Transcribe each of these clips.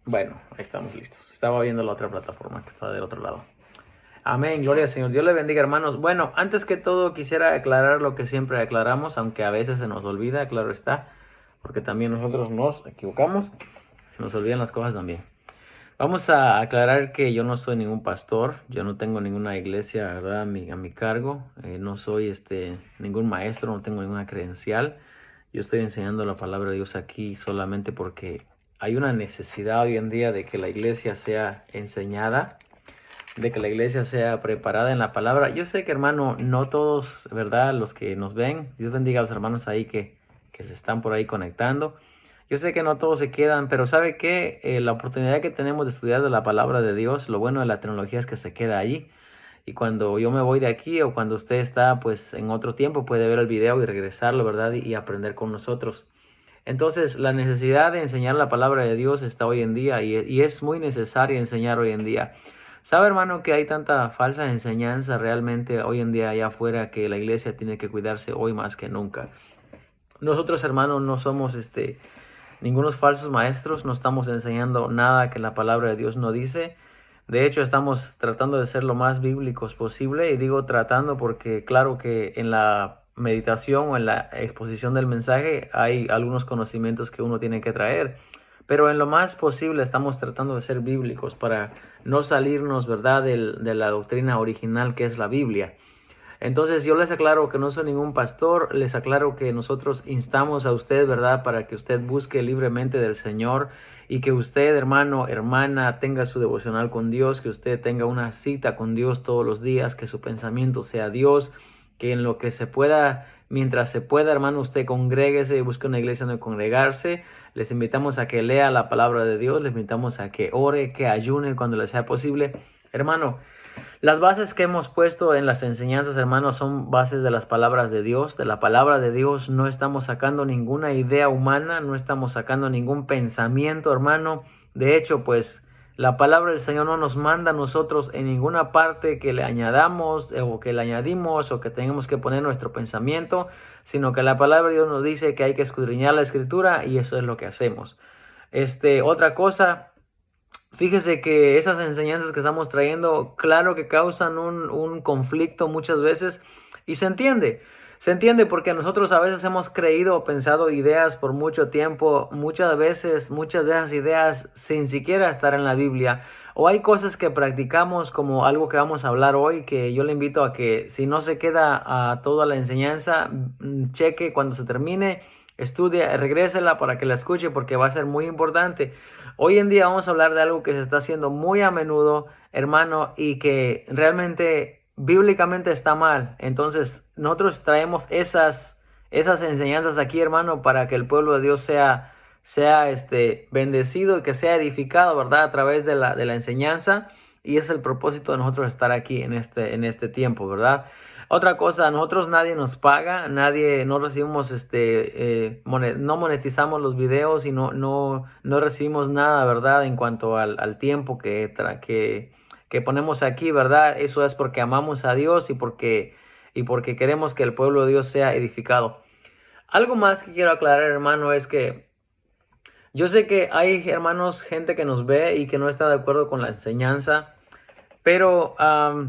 Bueno, ahí estamos listos. Estaba viendo la otra plataforma que está del otro lado. Amén, gloria al Señor. Dios le bendiga, hermanos. Bueno, antes que todo quisiera aclarar lo que siempre aclaramos, aunque a veces se nos olvida, claro está, porque también nosotros nos equivocamos, se nos olvidan las cosas también. Vamos a aclarar que yo no soy ningún pastor, yo no tengo ninguna iglesia, ¿verdad? A mi cargo, no soy ningún maestro, no tengo ninguna credencial. Yo estoy enseñando la palabra de Dios aquí solamente porque hay una necesidad hoy en día de que la iglesia sea enseñada, de que la iglesia sea preparada en la palabra. Yo sé que, hermano, no todos, ¿verdad? Los que nos ven, Dios bendiga a los hermanos ahí que se están por ahí conectando. Yo sé que no todos se quedan, pero ¿sabe qué? La oportunidad que tenemos de estudiar de la palabra de Dios, lo bueno de la tecnología es que se queda ahí. Y cuando yo me voy de aquí o cuando usted está pues en otro tiempo puede ver el video y regresarlo, ¿verdad? Y aprender con nosotros. Entonces la necesidad de enseñar la palabra de Dios está hoy en día y es muy necesaria enseñar hoy en día. ¿Sabe, hermano, que hay tanta falsa enseñanza realmente hoy en día allá afuera que la iglesia tiene que cuidarse hoy más que nunca? Nosotros, hermanos, no somos ningunos falsos maestros, no estamos enseñando nada que la palabra de Dios no dice. De hecho, estamos tratando de ser lo más bíblicos posible y digo tratando porque claro que en la meditación o en la exposición del mensaje hay algunos conocimientos que uno tiene que traer, pero en lo más posible estamos tratando de ser bíblicos para no salirnos, ¿verdad?, de la doctrina original que es la Biblia. Entonces yo les aclaro que no soy ningún pastor, les aclaro que nosotros instamos a usted, ¿verdad?, para que usted busque libremente del Señor y que usted, hermano, hermana, tenga su devocional con Dios, que usted tenga una cita con Dios todos los días, que su pensamiento sea Dios, que en lo que se pueda, mientras se pueda, hermano, usted congréguese y busque una iglesia donde congregarse. Les invitamos a que lea la palabra de Dios, les invitamos a que ore, que ayune cuando le sea posible. Hermano, las bases que hemos puesto en las enseñanzas, hermanos, son bases de las palabras de Dios. De la palabra de Dios no estamos sacando ninguna idea humana, no estamos sacando ningún pensamiento, hermano. De hecho, pues la palabra del Señor no nos manda a nosotros en ninguna parte que le añadamos o que le añadimos o que tengamos que poner nuestro pensamiento, sino que la palabra de Dios nos dice que hay que escudriñar la escritura y eso es lo que hacemos. Otra cosa. Fíjese que esas enseñanzas que estamos trayendo, claro que causan un conflicto muchas veces y se entiende. Se entiende porque nosotros a veces hemos creído o pensado ideas por mucho tiempo, muchas veces, muchas de esas ideas sin siquiera estar en la Biblia. O hay cosas que practicamos como algo que vamos a hablar hoy, que yo le invito a que si no se queda a toda la enseñanza, cheque cuando se termine, estudie, regrésela para que la escuche porque va a ser muy importante. Hoy en día vamos a hablar de algo que se está haciendo muy a menudo, hermano, y que realmente bíblicamente está mal. Entonces, nosotros traemos esas enseñanzas aquí, hermano, para que el pueblo de Dios sea bendecido y que sea edificado, ¿verdad? A través de la enseñanza. Y es el propósito de nosotros estar aquí en este tiempo, ¿verdad? Otra cosa, nosotros nadie nos paga, no recibimos no monetizamos los videos y no recibimos nada, ¿verdad? En cuanto al tiempo que ponemos aquí, ¿verdad? Eso es porque amamos a Dios y porque queremos que el pueblo de Dios sea edificado. Algo más que quiero aclarar, hermano, es que yo sé que hay hermanos, gente que nos ve y que no está de acuerdo con la enseñanza. Pero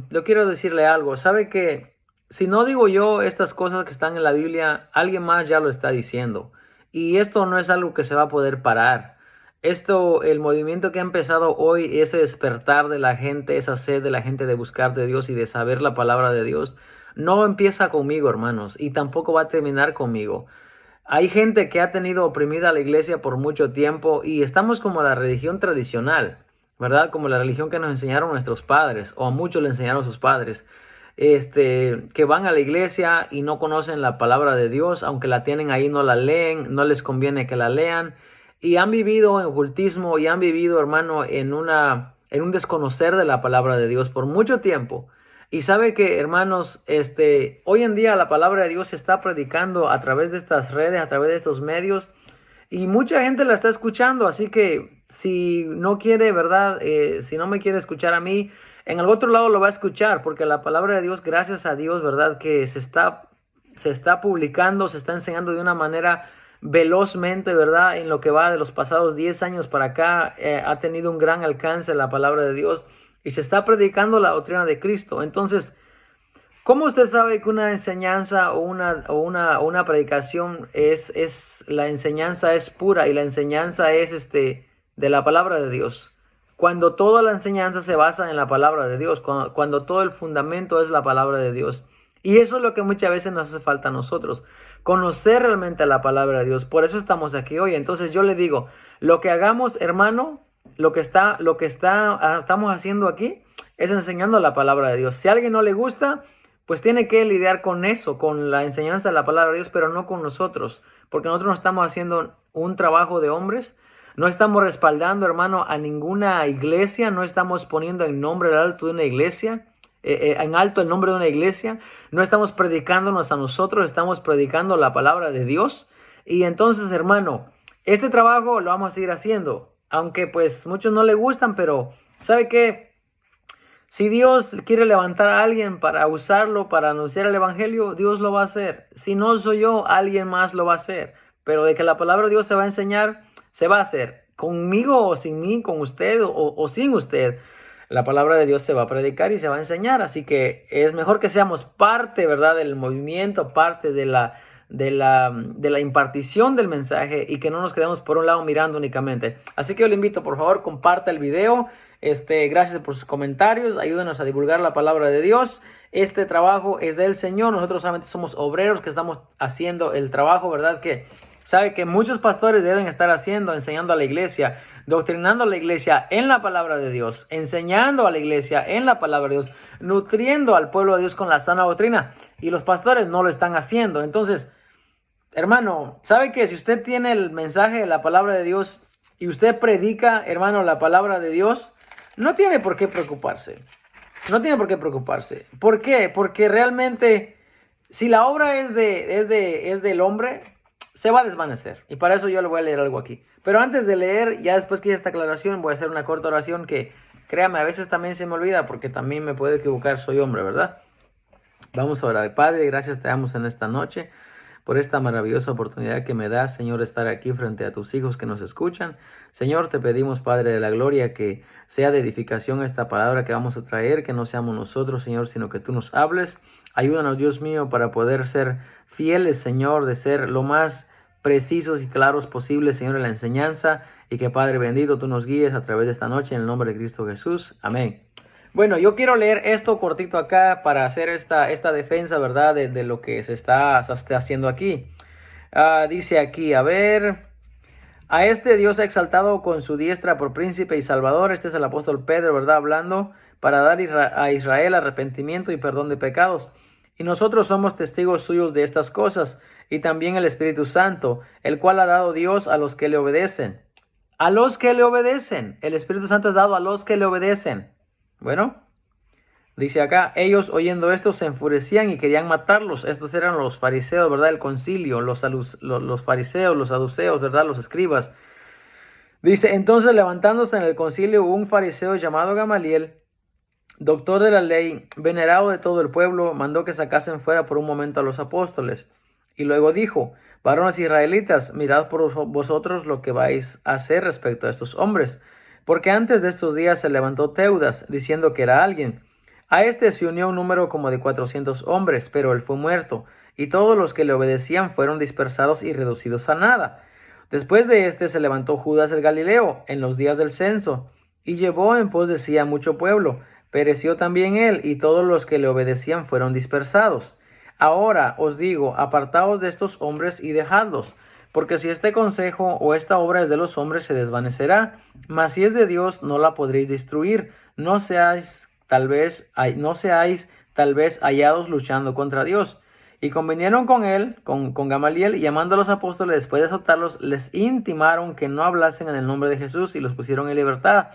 yo quiero decirle algo. ¿Sabe que si no digo yo estas cosas que están en la Biblia, alguien más ya lo está diciendo? Y esto no es algo que se va a poder parar. El movimiento que ha empezado hoy, ese despertar de la gente, esa sed de la gente de buscar de Dios y de saber la palabra de Dios, no empieza conmigo, hermanos, y tampoco va a terminar conmigo. Hay gente que ha tenido oprimida a la iglesia por mucho tiempo y estamos como la religión tradicional, ¿verdad? Como la religión que nos enseñaron nuestros padres o a muchos le enseñaron sus padres, que van a la iglesia y no conocen la palabra de Dios, aunque la tienen ahí no la leen, no les conviene que la lean y han vivido en ocultismo y han vivido, hermano, en un desconocer de la palabra de Dios por mucho tiempo. Y sabe que, hermanos, hoy en día la palabra de Dios se está predicando a través de estas redes, a través de estos medios, y mucha gente la está escuchando. Así que si no quiere, ¿verdad? Si no me quiere escuchar a mí, en el otro lado lo va a escuchar, porque la palabra de Dios, gracias a Dios, ¿verdad? Que se está publicando, se está enseñando de una manera velozmente, ¿verdad? En lo que va de los pasados 10 años para acá, ha tenido un gran alcance la palabra de Dios y se está predicando la doctrina de Cristo. Entonces, ¿cómo usted sabe que una enseñanza o una predicación la enseñanza es pura y la enseñanza es de la palabra de Dios? Cuando toda la enseñanza se basa en la palabra de Dios, cuando todo el fundamento es la palabra de Dios. Y eso es lo que muchas veces nos hace falta a nosotros, conocer realmente la palabra de Dios. Por eso estamos aquí hoy. Entonces yo le digo, lo que hagamos, hermano, estamos haciendo aquí es enseñando la palabra de Dios. Si a alguien no le gusta, pues tiene que lidiar con eso, con la enseñanza de la palabra de Dios, pero no con nosotros, porque nosotros no estamos haciendo un trabajo de hombres, no estamos respaldando, hermano, a ninguna iglesia, no estamos poniendo en nombre en alto de una iglesia, en alto el nombre de una iglesia, no estamos predicándonos a nosotros, estamos predicando la palabra de Dios. Y entonces, hermano, este trabajo lo vamos a seguir haciendo, aunque pues muchos no le gustan, pero ¿sabe qué? Si Dios quiere levantar a alguien para usarlo, para anunciar el evangelio, Dios lo va a hacer. Si no soy yo, alguien más lo va a hacer. Pero de que la palabra de Dios se va a enseñar, se va a hacer. Conmigo o sin mí, con usted o sin usted. La palabra de Dios se va a predicar y se va a enseñar. Así que es mejor que seamos parte, ¿verdad?, del movimiento, parte de la impartición del mensaje y que no nos quedemos por un lado mirando únicamente. Así que yo le invito, por favor, comparta el video. Gracias por sus comentarios, ayúdenos a divulgar la palabra de Dios. Este trabajo es del Señor, nosotros solamente somos obreros que estamos haciendo el trabajo, ¿verdad? Que sabe que muchos pastores deben estar haciendo, enseñando a la iglesia, doctrinando a la iglesia en la palabra de Dios, enseñando a la iglesia en la palabra de Dios, nutriendo al pueblo de Dios con la sana doctrina, y los pastores no lo están haciendo. Entonces, hermano, ¿sabe que si usted tiene el mensaje de la palabra de Dios y usted predica, hermano, la palabra de Dios, no tiene por qué preocuparse? No tiene por qué preocuparse. ¿Por qué? Porque realmente, si la obra es del hombre, se va a desvanecer. Y para eso yo le voy a leer algo aquí. Pero antes de leer, ya después que hice esta aclaración, voy a hacer una corta oración que, créame, a veces también se me olvida porque también me puedo equivocar, soy hombre, ¿verdad? Vamos a orar. Padre, gracias te damos en esta noche por esta maravillosa oportunidad que me das, Señor, estar aquí frente a tus hijos que nos escuchan. Señor, te pedimos, Padre de la gloria, que sea de edificación esta palabra que vamos a traer, que no seamos nosotros, Señor, sino que tú nos hables. Ayúdanos, Dios mío, para poder ser fieles, Señor, de ser lo más precisos y claros posible, Señor, en la enseñanza, y que, Padre bendito, tú nos guíes a través de esta noche, en el nombre de Cristo Jesús. Amén. Bueno, yo quiero leer esto cortito acá para hacer esta defensa, ¿verdad? De lo que se está haciendo aquí. Dice aquí, a ver, a este Dios ha exaltado con su diestra por príncipe y salvador. Este es el apóstol Pedro, ¿verdad? Hablando para dar a Israel arrepentimiento y perdón de pecados. Y nosotros somos testigos suyos de estas cosas, y también el Espíritu Santo, el cual ha dado Dios a los que le obedecen. A los que le obedecen. El Espíritu Santo es dado a los que le obedecen. Bueno, dice acá, ellos oyendo esto se enfurecían y querían matarlos. Estos eran los fariseos, ¿verdad? El concilio, los fariseos, los saduceos, ¿verdad? Los escribas. Dice, entonces levantándose en el concilio un fariseo llamado Gamaliel, doctor de la ley, venerado de todo el pueblo, mandó que sacasen fuera por un momento a los apóstoles. Y luego dijo, varones israelitas, mirad por vosotros lo que vais a hacer respecto a estos hombres. Porque antes de estos días se levantó Teudas, diciendo que era alguien. A este se unió un número como de 400 hombres, pero él fue muerto, y todos los que le obedecían fueron dispersados y reducidos a nada. Después de este se levantó Judas el Galileo, en los días del censo, y llevó en pos de sí a mucho pueblo. Pereció también él, y todos los que le obedecían fueron dispersados. Ahora os digo, apartaos de estos hombres y dejadlos. Porque si este consejo o esta obra es de los hombres, se desvanecerá. Mas si es de Dios, no la podréis destruir. No seáis tal vez hallados luchando contra Dios. Y convinieron con él, con Gamaliel, y llamando a los apóstoles después de azotarlos, les intimaron que no hablasen en el nombre de Jesús y los pusieron en libertad.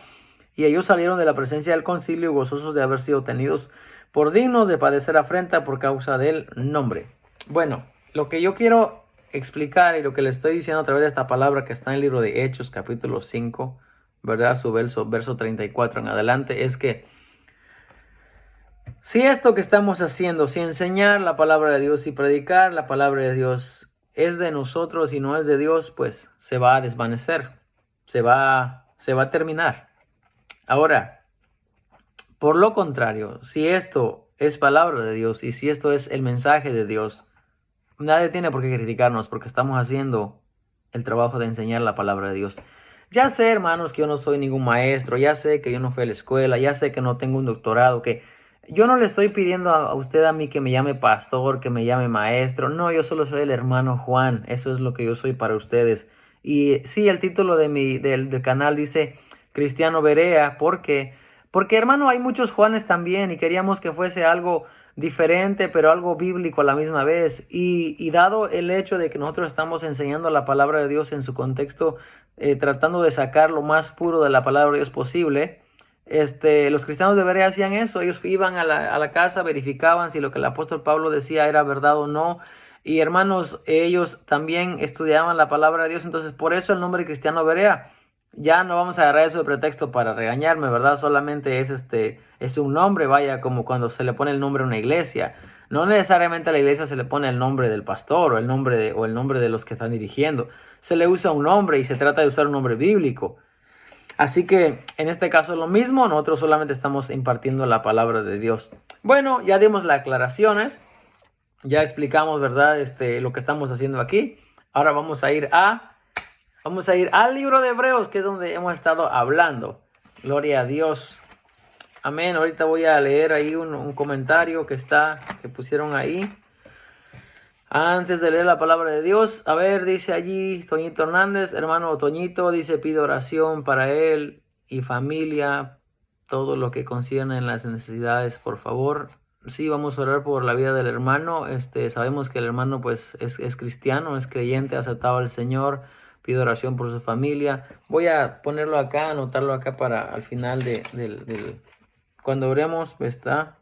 Y ellos salieron de la presencia del concilio gozosos de haber sido tenidos por dignos de padecer afrenta por causa del nombre. Bueno, lo que yo quiero explicar y lo que le estoy diciendo a través de esta palabra que está en el libro de Hechos, capítulo 5, ¿verdad? Su verso 34 en adelante, es que si esto que estamos haciendo, si enseñar la palabra de Dios y predicar la palabra de Dios es de nosotros y no es de Dios, pues se va a desvanecer, se va a terminar. Ahora, por lo contrario, si esto es palabra de Dios y si esto es el mensaje de Dios, nadie tiene por qué criticarnos porque estamos haciendo el trabajo de enseñar la palabra de Dios. Ya sé, hermanos, que yo no soy ningún maestro, ya sé que yo no fui a la escuela, ya sé que no tengo un doctorado, que yo no le estoy pidiendo a usted a mí que me llame pastor, que me llame maestro. No, yo solo soy el hermano Juan, eso es lo que yo soy para ustedes. Y sí, el título del canal dice Cristiano Berea, porque hermano, hay muchos Juanes también y queríamos que fuese algo diferente, pero algo bíblico a la misma vez. Y dado el hecho de que nosotros estamos enseñando la palabra de Dios en su contexto, tratando de sacar lo más puro de la palabra de Dios posible, los cristianos de Berea hacían eso. Ellos iban a la casa, verificaban si lo que el apóstol Pablo decía era verdad o no. Y hermanos, ellos también estudiaban la palabra de Dios. Entonces, por eso el nombre Cristiano Berea. Ya no vamos a agarrar eso de pretexto para regañarme, ¿verdad? Solamente es un nombre, vaya, como cuando se le pone el nombre a una iglesia. No necesariamente a la iglesia se le pone el nombre del pastor o el nombre de los que están dirigiendo. Se le usa un nombre y se trata de usar un nombre bíblico. Así que en este caso es lo mismo, nosotros solamente estamos impartiendo la palabra de Dios. Bueno, ya dimos las aclaraciones, ya explicamos, ¿verdad? Lo que estamos haciendo aquí. Ahora vamos a ir al libro de Hebreos, que es donde hemos estado hablando. Gloria a Dios. Amén. Ahorita voy a leer ahí un comentario que pusieron ahí. Antes de leer la palabra de Dios, a ver, dice allí Toñito Hernández, hermano Toñito, dice, pido oración para él y familia, todo lo que concierne en las necesidades, por favor. Sí, vamos a orar por la vida del hermano. Sabemos que el hermano pues es cristiano, es creyente, ha aceptado al Señor. Pido oración por su familia. Voy a ponerlo acá, anotarlo acá para al final cuando oremos, está.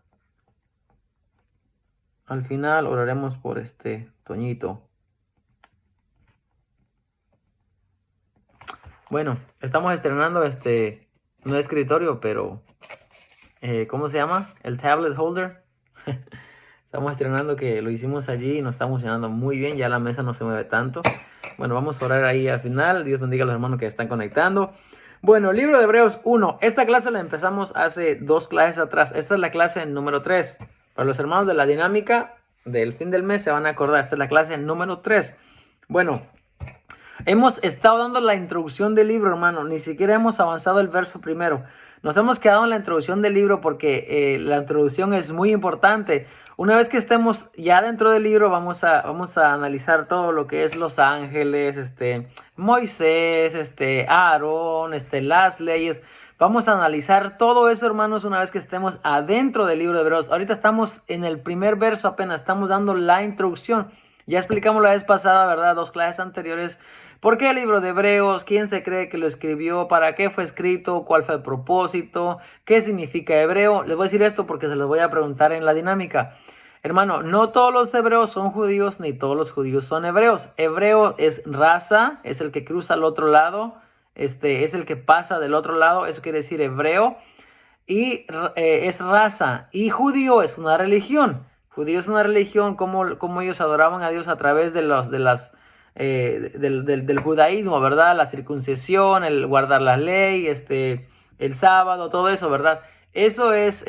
Al final oraremos por Toñito. Bueno, estamos estrenando no escritorio, pero ¿cómo se llama? El tablet holder. Estamos estrenando, que lo hicimos allí y nos está funcionando muy bien. Ya la mesa no se mueve tanto. Bueno, vamos a orar ahí al final. Dios bendiga a los hermanos que están conectando. Bueno, libro de Hebreos 1. Esta clase la empezamos hace 2 clases atrás. Esta es la clase número 3. Para los hermanos de la dinámica del fin del mes se van a acordar. Esta es la clase número 3. Bueno, hemos estado dando la introducción del libro, hermano. Ni siquiera hemos avanzado el verso primero. Nos hemos quedado en la introducción del libro porque la introducción es muy importante. Una vez que estemos ya dentro del libro, vamos a analizar todo lo que es los ángeles, Moisés, Aarón, las leyes. Vamos a analizar todo eso, hermanos, una vez que estemos adentro del libro de Hebreos. Ahorita estamos en el primer verso apenas, estamos dando la introducción. Ya explicamos la vez pasada, ¿verdad? 2 clases anteriores. ¿Por qué el libro de Hebreos? ¿Quién se cree que lo escribió? ¿Para qué fue escrito? ¿Cuál fue el propósito? ¿Qué significa hebreo? Les voy a decir esto porque se los voy a preguntar en la dinámica. Hermano, no todos los hebreos son judíos, ni todos los judíos son hebreos. Hebreo es raza, es el que cruza al otro lado, es el que pasa del otro lado, eso quiere decir hebreo. Y es raza. Y judío es una religión. Judío es una religión, como ellos adoraban a Dios a través del judaísmo, ¿verdad? La circuncisión, el guardar la ley, el sábado, todo eso, ¿verdad? Eso es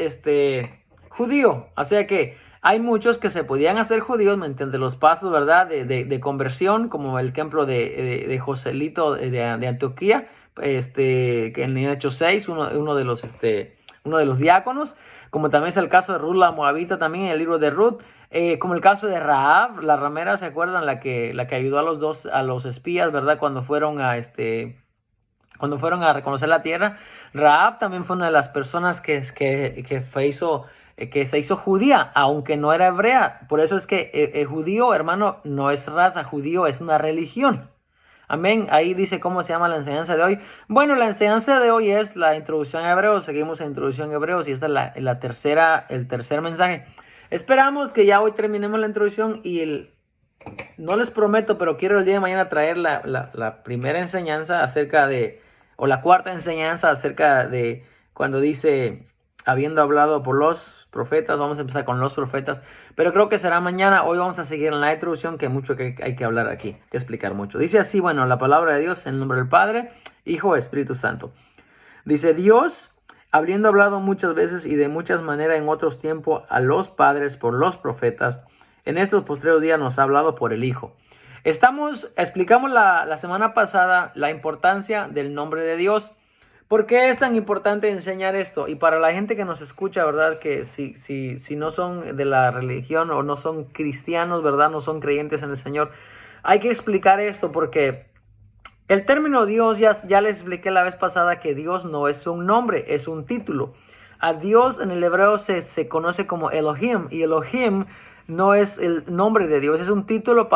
judío. O sea que hay muchos que se podían hacer judíos mediante los pasos, ¿verdad? De conversión, como el ejemplo de Joselito de Antioquía, que en Hechos 6, uno de los diáconos, como también es el caso de Ruth la Moabita, también en el libro de Ruth, como el caso de Rahab, la ramera, ¿se acuerdan? La que ayudó a los espías, ¿verdad? Cuando fueron a reconocer la tierra. Rahab también fue una de las personas que se hizo judía, aunque no era hebrea. Por eso es que judío, hermano, no es raza, judío es una religión. Amén. Ahí dice cómo se llama la enseñanza de hoy. Bueno, la enseñanza de hoy es la introducción a Hebreos. Seguimos en introducción a Hebreos y esta es el tercer mensaje. Esperamos que ya hoy terminemos la introducción y no les prometo, pero quiero el día de mañana traer la primera enseñanza o la cuarta enseñanza acerca de cuando dice habiendo hablado por los profetas. Vamos a empezar con los profetas, pero creo que será mañana. Hoy vamos a seguir en la introducción, que mucho que hay que hablar aquí, que explicar mucho. Dice así, bueno, la palabra de Dios en el nombre del Padre, Hijo, Espíritu Santo. Dice: Dios, habiendo hablado muchas veces y de muchas maneras en otros tiempos a los padres por los profetas, en estos postreros días nos ha hablado por el Hijo. Explicamos la semana pasada la importancia del nombre de Dios. ¿Por qué es tan importante enseñar esto? Y para la gente que nos escucha, ¿verdad? Que si no son de la religión o no son cristianos, ¿verdad? No son creyentes en el Señor. Hay que explicar esto porque el término Dios, ya les expliqué la vez pasada que Dios no es un nombre, es un título. A Dios en el hebreo se conoce como Elohim, y Elohim no es el nombre de Dios, es un título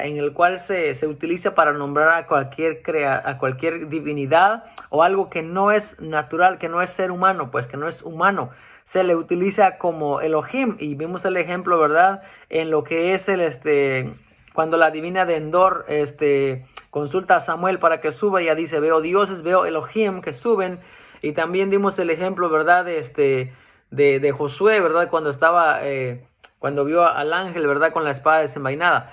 en el cual se utiliza para nombrar a cualquier divinidad o algo que no es natural, que no es ser humano, pues que no es humano. Se le utiliza como Elohim, y vimos el ejemplo, ¿verdad? En lo que es cuando la divina de Endor consulta a Samuel para que suba, y ya dice: veo dioses, veo Elohim que suben. Y también dimos el ejemplo, ¿verdad? De Josué, ¿verdad? Cuando vio al ángel, ¿verdad? Con la espada desenvainada.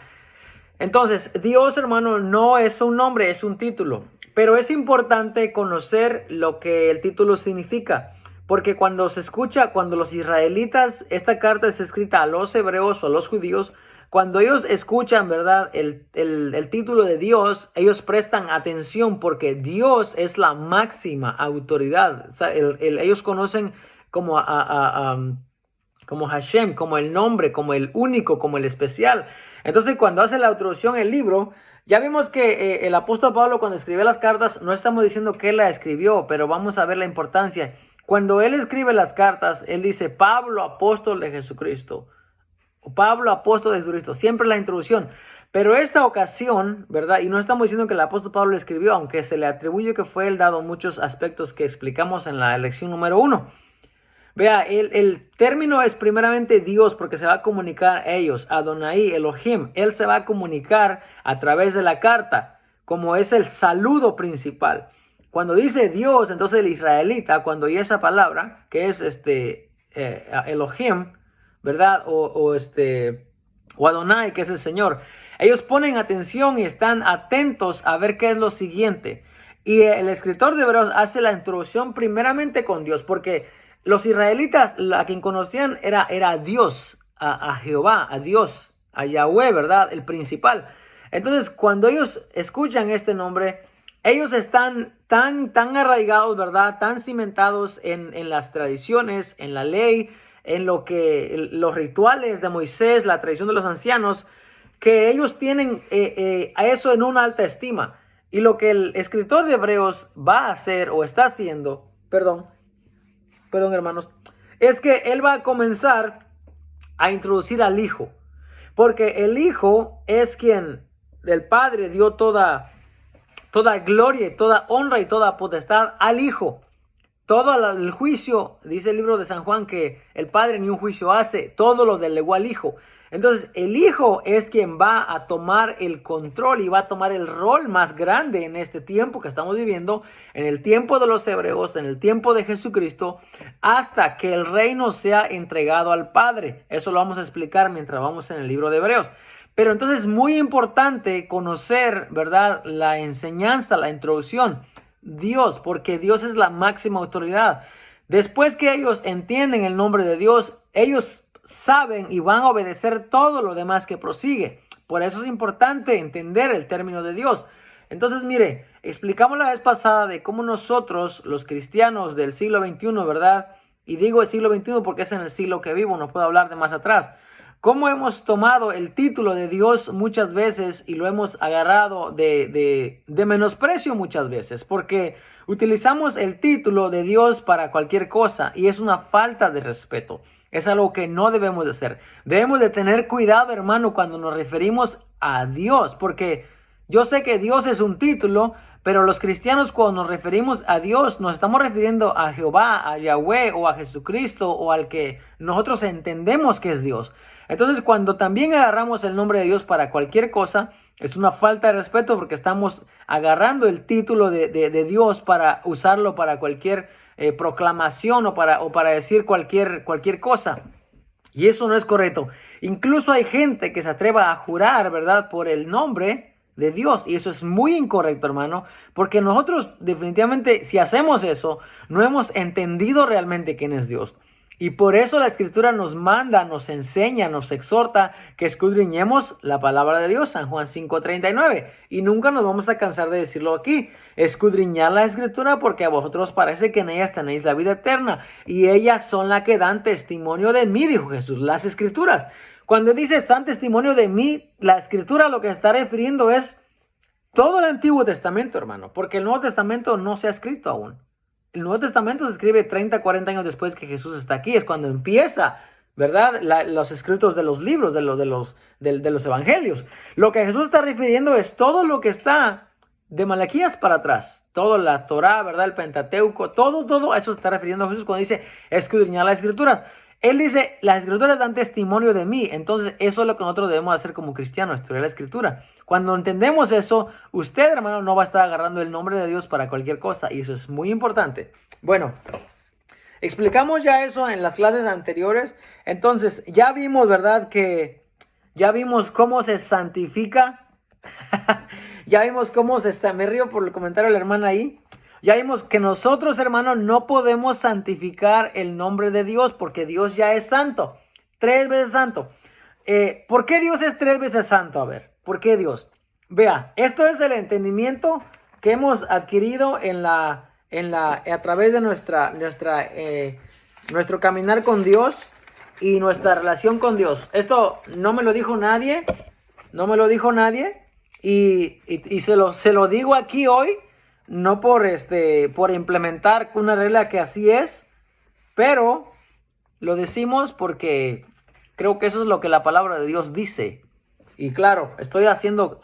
Entonces, Dios, hermano, no es un nombre, es un título. Pero es importante conocer lo que el título significa. Porque cuando los israelitas, esta carta es escrita a los hebreos o a los judíos, cuando ellos escuchan, ¿verdad? El título de Dios, ellos prestan atención porque Dios es la máxima autoridad. O sea, ellos conocen como como Hashem, como el nombre, como el único, como el especial. Entonces, cuando hace la introducción el libro, ya vimos que el apóstol Pablo, cuando escribió las cartas, no estamos diciendo que él la escribió, pero vamos a ver la importancia. Cuando él escribe las cartas, él dice: Pablo, apóstol de Jesucristo. Pablo, apóstol de Jesucristo. Siempre la introducción. Pero esta ocasión, ¿verdad? Y no estamos diciendo que el apóstol Pablo escribió, aunque se le atribuye que fue él, dado muchos aspectos que explicamos en la lección número 1. Vea, el término es primeramente Dios, porque se va a comunicar a ellos, Adonai, Elohim. Él se va a comunicar a través de la carta, como es el saludo principal. Cuando dice Dios, entonces el israelita, cuando oye esa palabra, que es Elohim, ¿verdad? O Adonai, que es el Señor, ellos ponen atención y están atentos a ver qué es lo siguiente. Y el escritor de Hebreos hace la introducción primeramente con Dios, porque los israelitas, a quien conocían era a Dios, a Jehová, a Dios, a Yahweh, ¿verdad? El principal. Entonces, cuando ellos escuchan este nombre, ellos están tan arraigados, ¿verdad? Tan cimentados en las tradiciones, en la ley, en los rituales de Moisés, la tradición de los ancianos, que ellos tienen a eso en una alta estima. Y lo que el escritor de Hebreos va a hacer o está haciendo, perdón hermanos, es que él va a comenzar a introducir al Hijo, porque el Hijo es quien el Padre dio toda gloria y toda honra y toda potestad al Hijo. Todo el juicio, dice el libro de San Juan, que el Padre ni un juicio hace, todo lo delegó al Hijo. Entonces el Hijo es quien va a tomar el control y va a tomar el rol más grande en este tiempo que estamos viviendo, en el tiempo de los hebreos, en el tiempo de Jesucristo, hasta que el reino sea entregado al Padre. Eso lo vamos a explicar mientras vamos en el libro de Hebreos. Pero entonces es muy importante conocer, ¿verdad?, la enseñanza, la introducción. Dios, porque Dios es la máxima autoridad. Después que ellos entienden el nombre de Dios, ellos saben y van a obedecer todo lo demás que prosigue. Por eso es importante entender el término de Dios. Entonces, mire, explicamos la vez pasada de cómo nosotros, los cristianos del siglo XXI, ¿verdad? Y digo el siglo XXI porque es en el siglo que vivo, no puedo hablar de más atrás. Cómo hemos tomado el título de Dios muchas veces y lo hemos agarrado de menosprecio muchas veces, porque utilizamos el título de Dios para cualquier cosa y es una falta de respeto. Es algo que no debemos de hacer. Debemos de tener cuidado, hermano, cuando nos referimos a Dios, porque yo sé que Dios es un título, Pero los cristianos, cuando nos referimos a Dios, nos estamos refiriendo a Jehová, a Yahweh o a Jesucristo o al que nosotros entendemos que es Dios. Entonces, cuando también agarramos el nombre de Dios para cualquier cosa, es una falta de respeto porque estamos agarrando el título de Dios para usarlo para cualquier proclamación o para decir cualquier cosa. Y eso no es correcto. Incluso hay gente que se atreva a jurar, ¿verdad?, por el nombre de Dios. Y eso es muy incorrecto, hermano, porque nosotros definitivamente, si hacemos eso, no hemos entendido realmente quién es Dios. Y por eso la Escritura nos manda, nos enseña, nos exhorta que escudriñemos la palabra de Dios, San Juan 5:39. Y nunca nos vamos a cansar de decirlo aquí. Escudriñar la Escritura porque a vosotros parece que en ellas tenéis la vida eterna. Y ellas son las que dan testimonio de mí, dijo Jesús, las Escrituras. Cuando dice dan testimonio de mí, la Escritura lo que está refiriendo es todo el Antiguo Testamento, hermano. Porque el Nuevo Testamento no se ha escrito aún. El Nuevo Testamento se escribe 30, 40 años después que Jesús está aquí. Es cuando empieza, ¿verdad?, los escritos de los libros, de los evangelios. Lo que Jesús está refiriendo es todo lo que está de Malaquías para atrás. Toda la Torá, ¿verdad?, el Pentateuco, todo a eso se está refiriendo Jesús cuando dice escudriñar las Escrituras. Él dice, las Escrituras dan testimonio de mí. Entonces, eso es lo que nosotros debemos hacer como cristianos, estudiar la Escritura. Cuando entendemos eso, usted, hermano, no va a estar agarrando el nombre de Dios para cualquier cosa. Y eso es muy importante. Bueno, explicamos ya eso en las clases anteriores. Entonces, ya vimos, ¿verdad?, ya vimos cómo se santifica. Ya vimos cómo se está. Me río por el comentario de la hermana ahí. Ya vimos que nosotros, hermanos, no podemos santificar el nombre de Dios porque Dios ya es santo. 3 veces santo. ¿Por qué Dios es 3 veces santo? A ver, ¿por qué Dios? Vea, esto es el entendimiento que hemos adquirido a través de nuestro caminar con Dios y nuestra relación con Dios. Esto no me lo dijo nadie. No me lo dijo nadie. Y se lo digo aquí hoy. No por implementar una regla que así es, pero lo decimos porque creo que eso es lo que la palabra de Dios dice. Y claro, estoy haciendo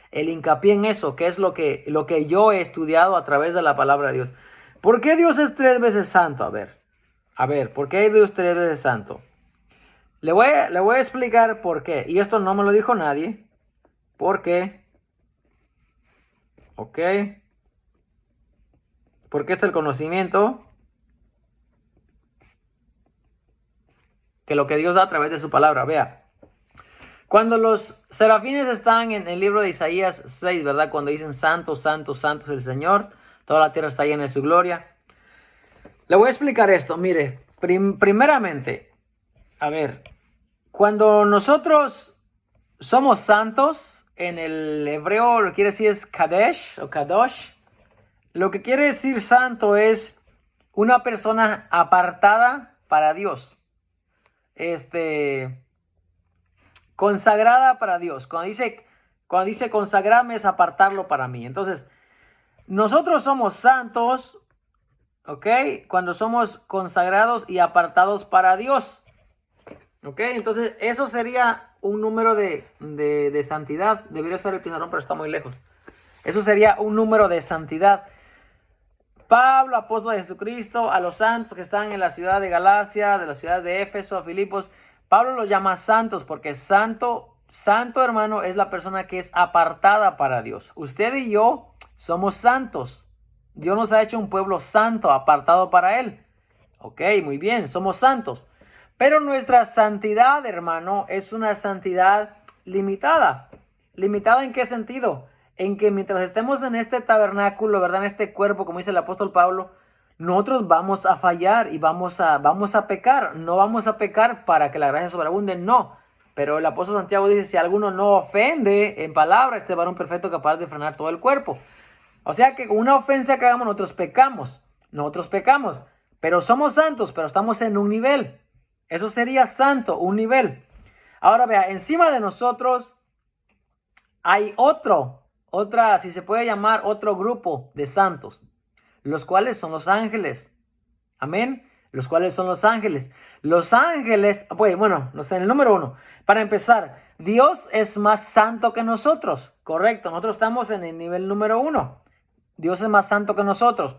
el hincapié en eso, que es lo que yo he estudiado a través de la palabra de Dios. ¿Por qué Dios es 3 veces santo? A ver, ¿por qué Dios 3 veces santo? Le voy a explicar por qué. Y esto no me lo dijo nadie. ¿Por qué? Ok. Porque está el conocimiento que lo que Dios da a través de su palabra. Vea, cuando los serafines están en el libro de Isaías 6, ¿verdad? Cuando dicen santo, santo, santo es el Señor, toda la tierra está llena de su gloria. Le voy a explicar esto. Mire, primeramente, a ver, cuando nosotros somos santos, en el hebreo lo que quiere decir es Kadesh o Kadosh. Lo que quiere decir santo es una persona apartada para Dios. Consagrada para Dios. Cuando dice consagrarme es apartarlo para mí. Entonces, nosotros somos santos, ¿ok? Cuando somos consagrados y apartados para Dios. ¿Ok? Entonces, eso sería un número de santidad. Debería ser el pizarrón, pero está muy lejos. Eso sería un número de santidad. Pablo, apóstol de Jesucristo, a los santos que están en la ciudad de Galacia, de la ciudad de Éfeso, Filipos, Pablo los llama santos porque santo, hermano, es la persona que es apartada para Dios. Usted y yo somos santos. Dios nos ha hecho un pueblo santo, apartado para Él. Ok, muy bien, somos santos. Pero nuestra santidad, hermano, es una santidad limitada. ¿Limitada en qué sentido? En que mientras estemos en este tabernáculo, ¿verdad?, en este cuerpo, como dice el apóstol Pablo, nosotros vamos a fallar y vamos a pecar. No vamos a pecar para que la gracia sobreabunde, no. Pero el apóstol Santiago dice, si alguno no ofende en palabra, este varón perfecto capaz de frenar todo el cuerpo. O sea que con una ofensa que hagamos, nosotros pecamos. Pero somos santos, pero estamos en un nivel. Eso sería santo, un nivel. Ahora vea, encima de nosotros hay si se puede llamar, otro grupo de santos, los cuales son los ángeles. Amén. Los cuales son los ángeles. Los ángeles, bueno, en el número 1. Para empezar, Dios es más santo que nosotros. Correcto, nosotros estamos en el nivel número 1. Dios es más santo que nosotros.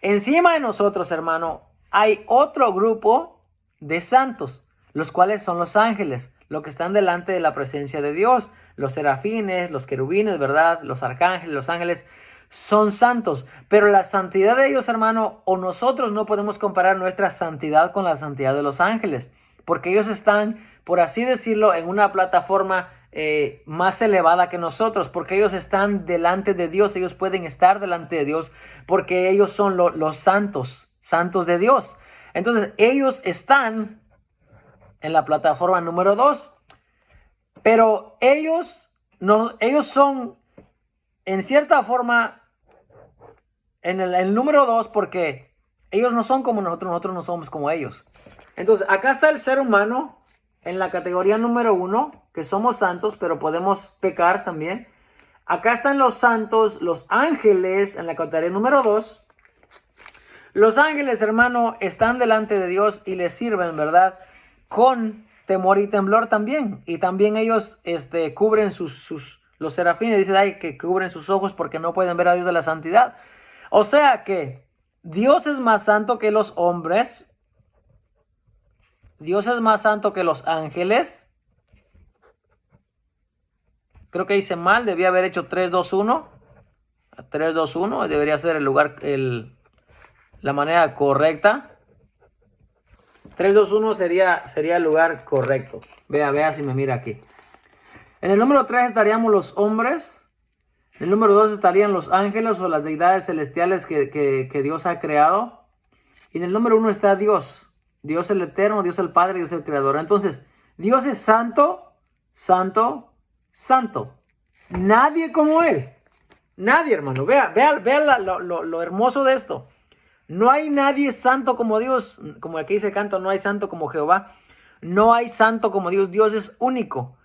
Encima de nosotros, hermano, hay otro grupo de santos, los cuales son los ángeles, los que están delante de la presencia de Dios. Los serafines, los querubines, ¿verdad? Los arcángeles, los ángeles son santos. Pero la santidad de ellos, hermano, o nosotros no podemos comparar nuestra santidad con la santidad de los ángeles, porque ellos están, por así decirlo, en una plataforma más elevada que nosotros, porque ellos están delante de Dios. Ellos pueden estar delante de Dios porque ellos son los santos de Dios. Entonces ellos están en la plataforma número 2, pero ellos son en cierta forma en el número 2, porque ellos no son como nosotros no somos como ellos. Entonces acá está el ser humano en la categoría número 1, que somos santos, pero podemos pecar también. Acá están los santos, los ángeles, en la categoría número 2. Los ángeles, hermano, están delante de Dios y les sirven, ¿verdad? Con temor y temblor también. Y también ellos cubren los serafines, dice ahí que cubren sus ojos porque no pueden ver a Dios de la santidad. O sea que Dios es más santo que los hombres. Dios es más santo que los ángeles. Creo que hice mal, debía haber hecho 3, 2, 1. 3, 2, 1, debería ser la manera correcta. 3, 2, 1 sería el lugar correcto. Vea si me mira aquí. En el número 3 estaríamos los hombres. En el número 2 estarían los ángeles o las deidades celestiales que Dios ha creado. Y en el número 1 está Dios. Dios el eterno, Dios el Padre, Dios el Creador. Entonces, Dios es santo, santo, santo. Nadie como Él. Nadie, hermano. Vea lo hermoso de esto. No hay nadie santo como Dios. Como aquí dice el canto, no hay santo como Jehová. No hay santo como Dios. Dios es único.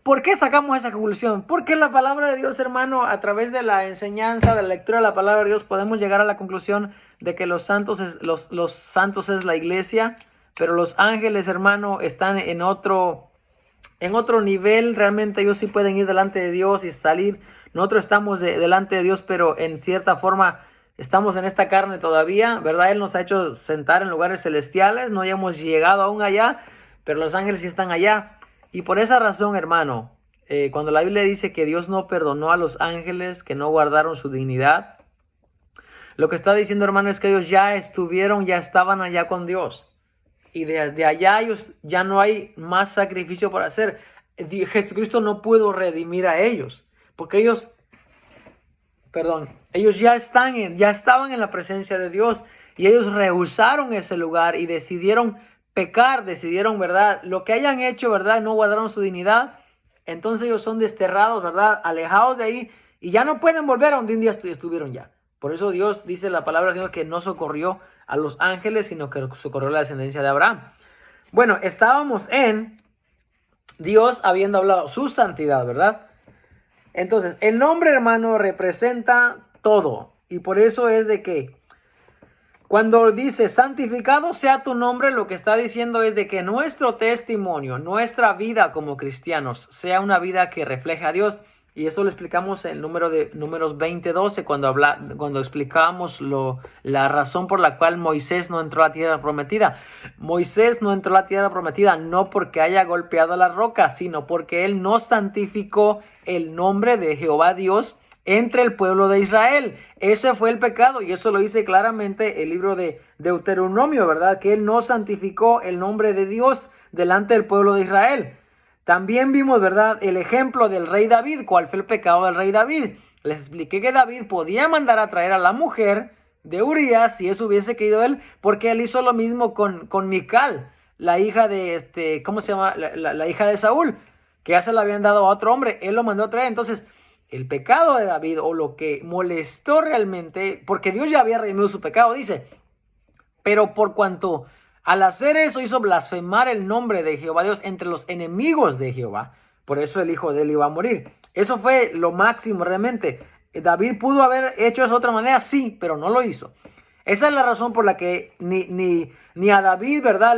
¿Por qué sacamos esa conclusión? Porque la palabra de Dios, hermano, a través de la enseñanza, de la lectura de la palabra de Dios, podemos llegar a la conclusión de que los santos es la iglesia, pero los ángeles, hermano, están en otro nivel. Realmente ellos sí pueden ir delante de Dios y salir. Nosotros estamos delante de Dios, pero en cierta forma estamos en esta carne todavía, ¿verdad? Él nos ha hecho sentar en lugares celestiales, no hemos llegado aún allá, pero los ángeles sí están allá. Y por esa razón, hermano, cuando la Biblia dice que Dios no perdonó a los ángeles, que no guardaron su dignidad, lo que está diciendo, hermano, es que ellos ya estaban allá con Dios. Y de allá ellos ya no hay más sacrificio por hacer. Jesucristo no pudo redimir a ellos, porque ellos ya estaban en la presencia de Dios, y ellos rehusaron ese lugar y decidieron pecar, ¿verdad? Lo que hayan hecho, ¿verdad? No guardaron su dignidad. Entonces ellos son desterrados, ¿verdad? Alejados de ahí, y ya no pueden volver a donde un día estuvieron ya. Por eso Dios dice la palabra del Señor que no socorrió a los ángeles, sino que socorrió a la descendencia de Abraham. Bueno, estábamos en Dios habiendo hablado su santidad, ¿verdad? Entonces, el nombre, hermano, representa todo. Y por eso es de que cuando dice santificado sea tu nombre, lo que está diciendo es de que nuestro testimonio, nuestra vida como cristianos, sea una vida que refleje a Dios. Y eso lo explicamos en el Números 20:12, cuando explicábamos la razón por la cual Moisés no entró a la tierra prometida. Moisés no entró a la tierra prometida no porque haya golpeado la roca, sino porque él no santificó el nombre de Jehová Dios entre el pueblo de Israel. Ese fue el pecado, y eso lo dice claramente el libro de Deuteronomio, ¿verdad? Que él no santificó el nombre de Dios delante del pueblo de Israel. También vimos, ¿verdad?, el ejemplo del rey David. ¿Cuál fue el pecado del rey David? Les expliqué que David podía mandar a traer a la mujer de Urías si eso hubiese querido él, porque él hizo lo mismo con Mical, la hija de ¿cómo se llama? La hija de Saúl, que ya se la habían dado a otro hombre. Él lo mandó a traer. Entonces, el pecado de David, o lo que molestó realmente, porque Dios ya había redimido su pecado, dice, pero por cuanto al hacer eso hizo blasfemar el nombre de Jehová Dios entre los enemigos de Jehová, por eso el hijo de él iba a morir. Eso fue lo máximo realmente. David pudo haber hecho eso de otra manera, sí, pero no lo hizo. Esa es la razón por la que ni a David, ¿verdad?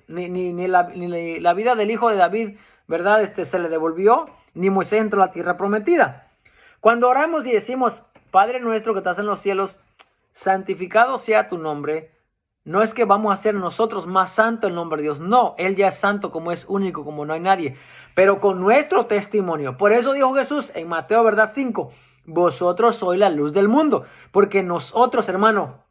Ni la vida del hijo de David, ¿verdad? Se le devolvió, ni Moisés entró a la tierra prometida. Cuando oramos y decimos, Padre nuestro que estás en los cielos, santificado sea tu nombre. No es que vamos a hacer nosotros más santo el nombre de Dios. No, Él ya es santo como es único, como no hay nadie. Pero con nuestro testimonio. Por eso dijo Jesús en Mateo, ¿verdad? 5. Vosotros sois la luz del mundo. Porque nosotros, hermano,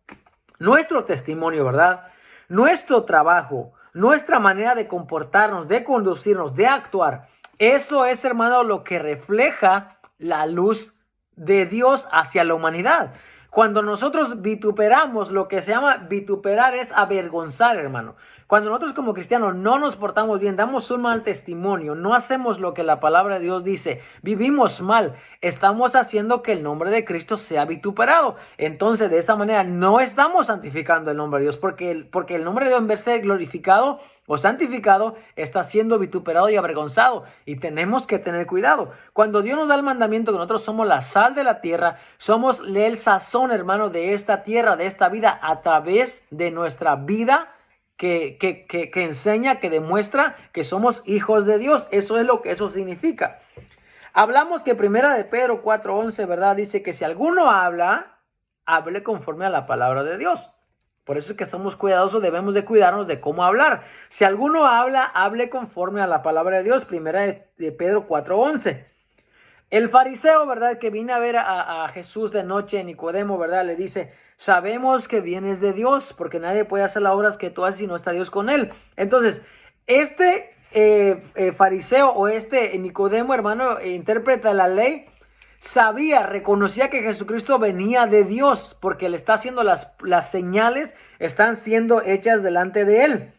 nuestro testimonio, ¿verdad? Nuestro trabajo, nuestra manera de comportarnos, de conducirnos, de actuar. Eso es, hermano, lo que refleja la luz de Dios hacia la humanidad. Cuando nosotros vituperamos, lo que se llama vituperar es avergonzar, hermano. Cuando nosotros como cristianos no nos portamos bien, damos un mal testimonio, no hacemos lo que la palabra de Dios dice, vivimos mal, estamos haciendo que el nombre de Cristo sea vituperado. Entonces, de esa manera no estamos santificando el nombre de Dios, porque el nombre de Dios, en vez de ser glorificado o santificado, está siendo vituperado y avergonzado, y tenemos que tener cuidado. Cuando Dios nos da el mandamiento que nosotros somos la sal de la tierra, somos el sazón, hermano, de esta tierra, de esta vida, a través de nuestra vida que enseña, que demuestra que somos hijos de Dios. Eso es lo que eso significa. Hablamos que primera de Pedro 4:11, ¿verdad? Dice que si alguno habla, hable conforme a la palabra de Dios. Por eso es que somos cuidadosos, debemos de cuidarnos de cómo hablar. Si alguno habla, hable conforme a la palabra de Dios. Primera de Pedro 4:11. El fariseo, ¿verdad? Que viene a ver a Jesús de noche, Nicodemo, ¿verdad? Le dice, sabemos que vienes de Dios, porque nadie puede hacer las obras que tú haces si no está Dios con él. Entonces, este fariseo o este Nicodemo, hermano, intérprete de la ley, sabía, reconocía que Jesucristo venía de Dios, porque le está haciendo las señales, están siendo hechas delante de él,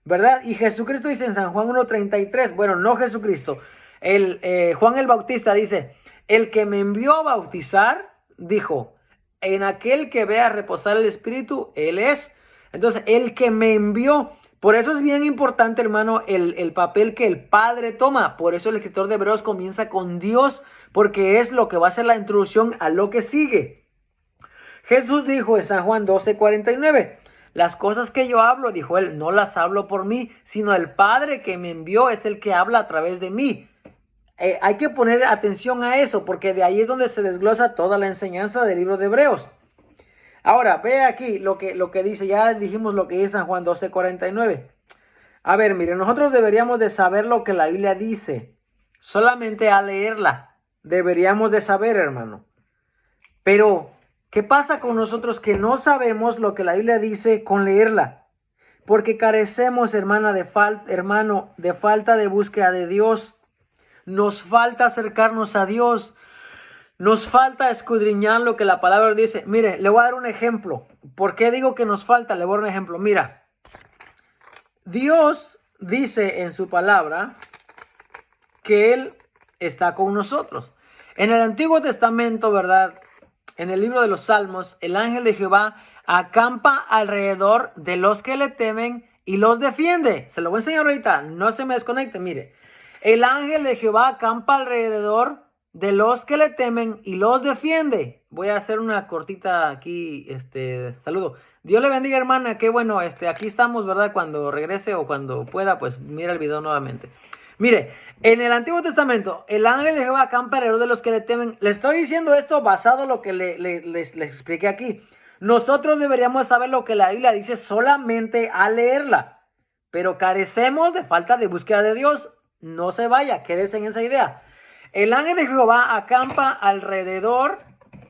¿verdad? Y Jesucristo dice en San Juan 1:33, bueno, no Jesucristo, Juan el Bautista dice, el que me envió a bautizar, dijo, en aquel que vea reposar el Espíritu, él es. Entonces, el que me envió. Por eso es bien importante, hermano, el papel que el Padre toma. Por eso el escritor de Hebreos comienza con Dios, porque es lo que va a ser la introducción a lo que sigue. Jesús dijo en San Juan 12:49, las cosas que yo hablo, dijo él, no las hablo por mí, sino el Padre que me envió es el que habla a través de mí. Hay que poner atención a eso, porque de ahí es donde se desglosa toda la enseñanza del libro de Hebreos. Ahora, ve aquí lo que dice, ya dijimos lo que dice San Juan 12:49. A ver, mire, nosotros deberíamos de saber lo que la Biblia dice, solamente al leerla, deberíamos de saber, hermano. Pero, ¿qué pasa con nosotros que no sabemos lo que la Biblia dice con leerla? Porque carecemos, hermano, de falta de búsqueda de Dios. Nos falta acercarnos a Dios. Nos falta escudriñar lo que la palabra dice. Mire, le voy a dar un ejemplo. ¿Por qué digo que nos falta? Le voy a dar un ejemplo. Mira, Dios dice en su palabra que Él está con nosotros. En el Antiguo Testamento, ¿verdad? En el libro de los Salmos, el ángel de Jehová acampa alrededor de los que le temen y los defiende. Se lo voy a enseñar ahorita. No se me desconecte, mire. El ángel de Jehová acampa alrededor de los que le temen y los defiende. Voy a hacer una cortita aquí, saludo. Dios le bendiga, hermana. Qué bueno, aquí estamos, ¿verdad? Cuando regrese o cuando pueda, pues mira el video nuevamente. Mire, en el Antiguo Testamento, el ángel de Jehová acampa alrededor de los que le temen. Le estoy diciendo esto basado en lo que les expliqué aquí. Nosotros deberíamos saber lo que la Biblia dice solamente al leerla, pero carecemos de falta de búsqueda de Dios. No se vaya, quédese en esa idea. El ángel de Jehová acampa alrededor.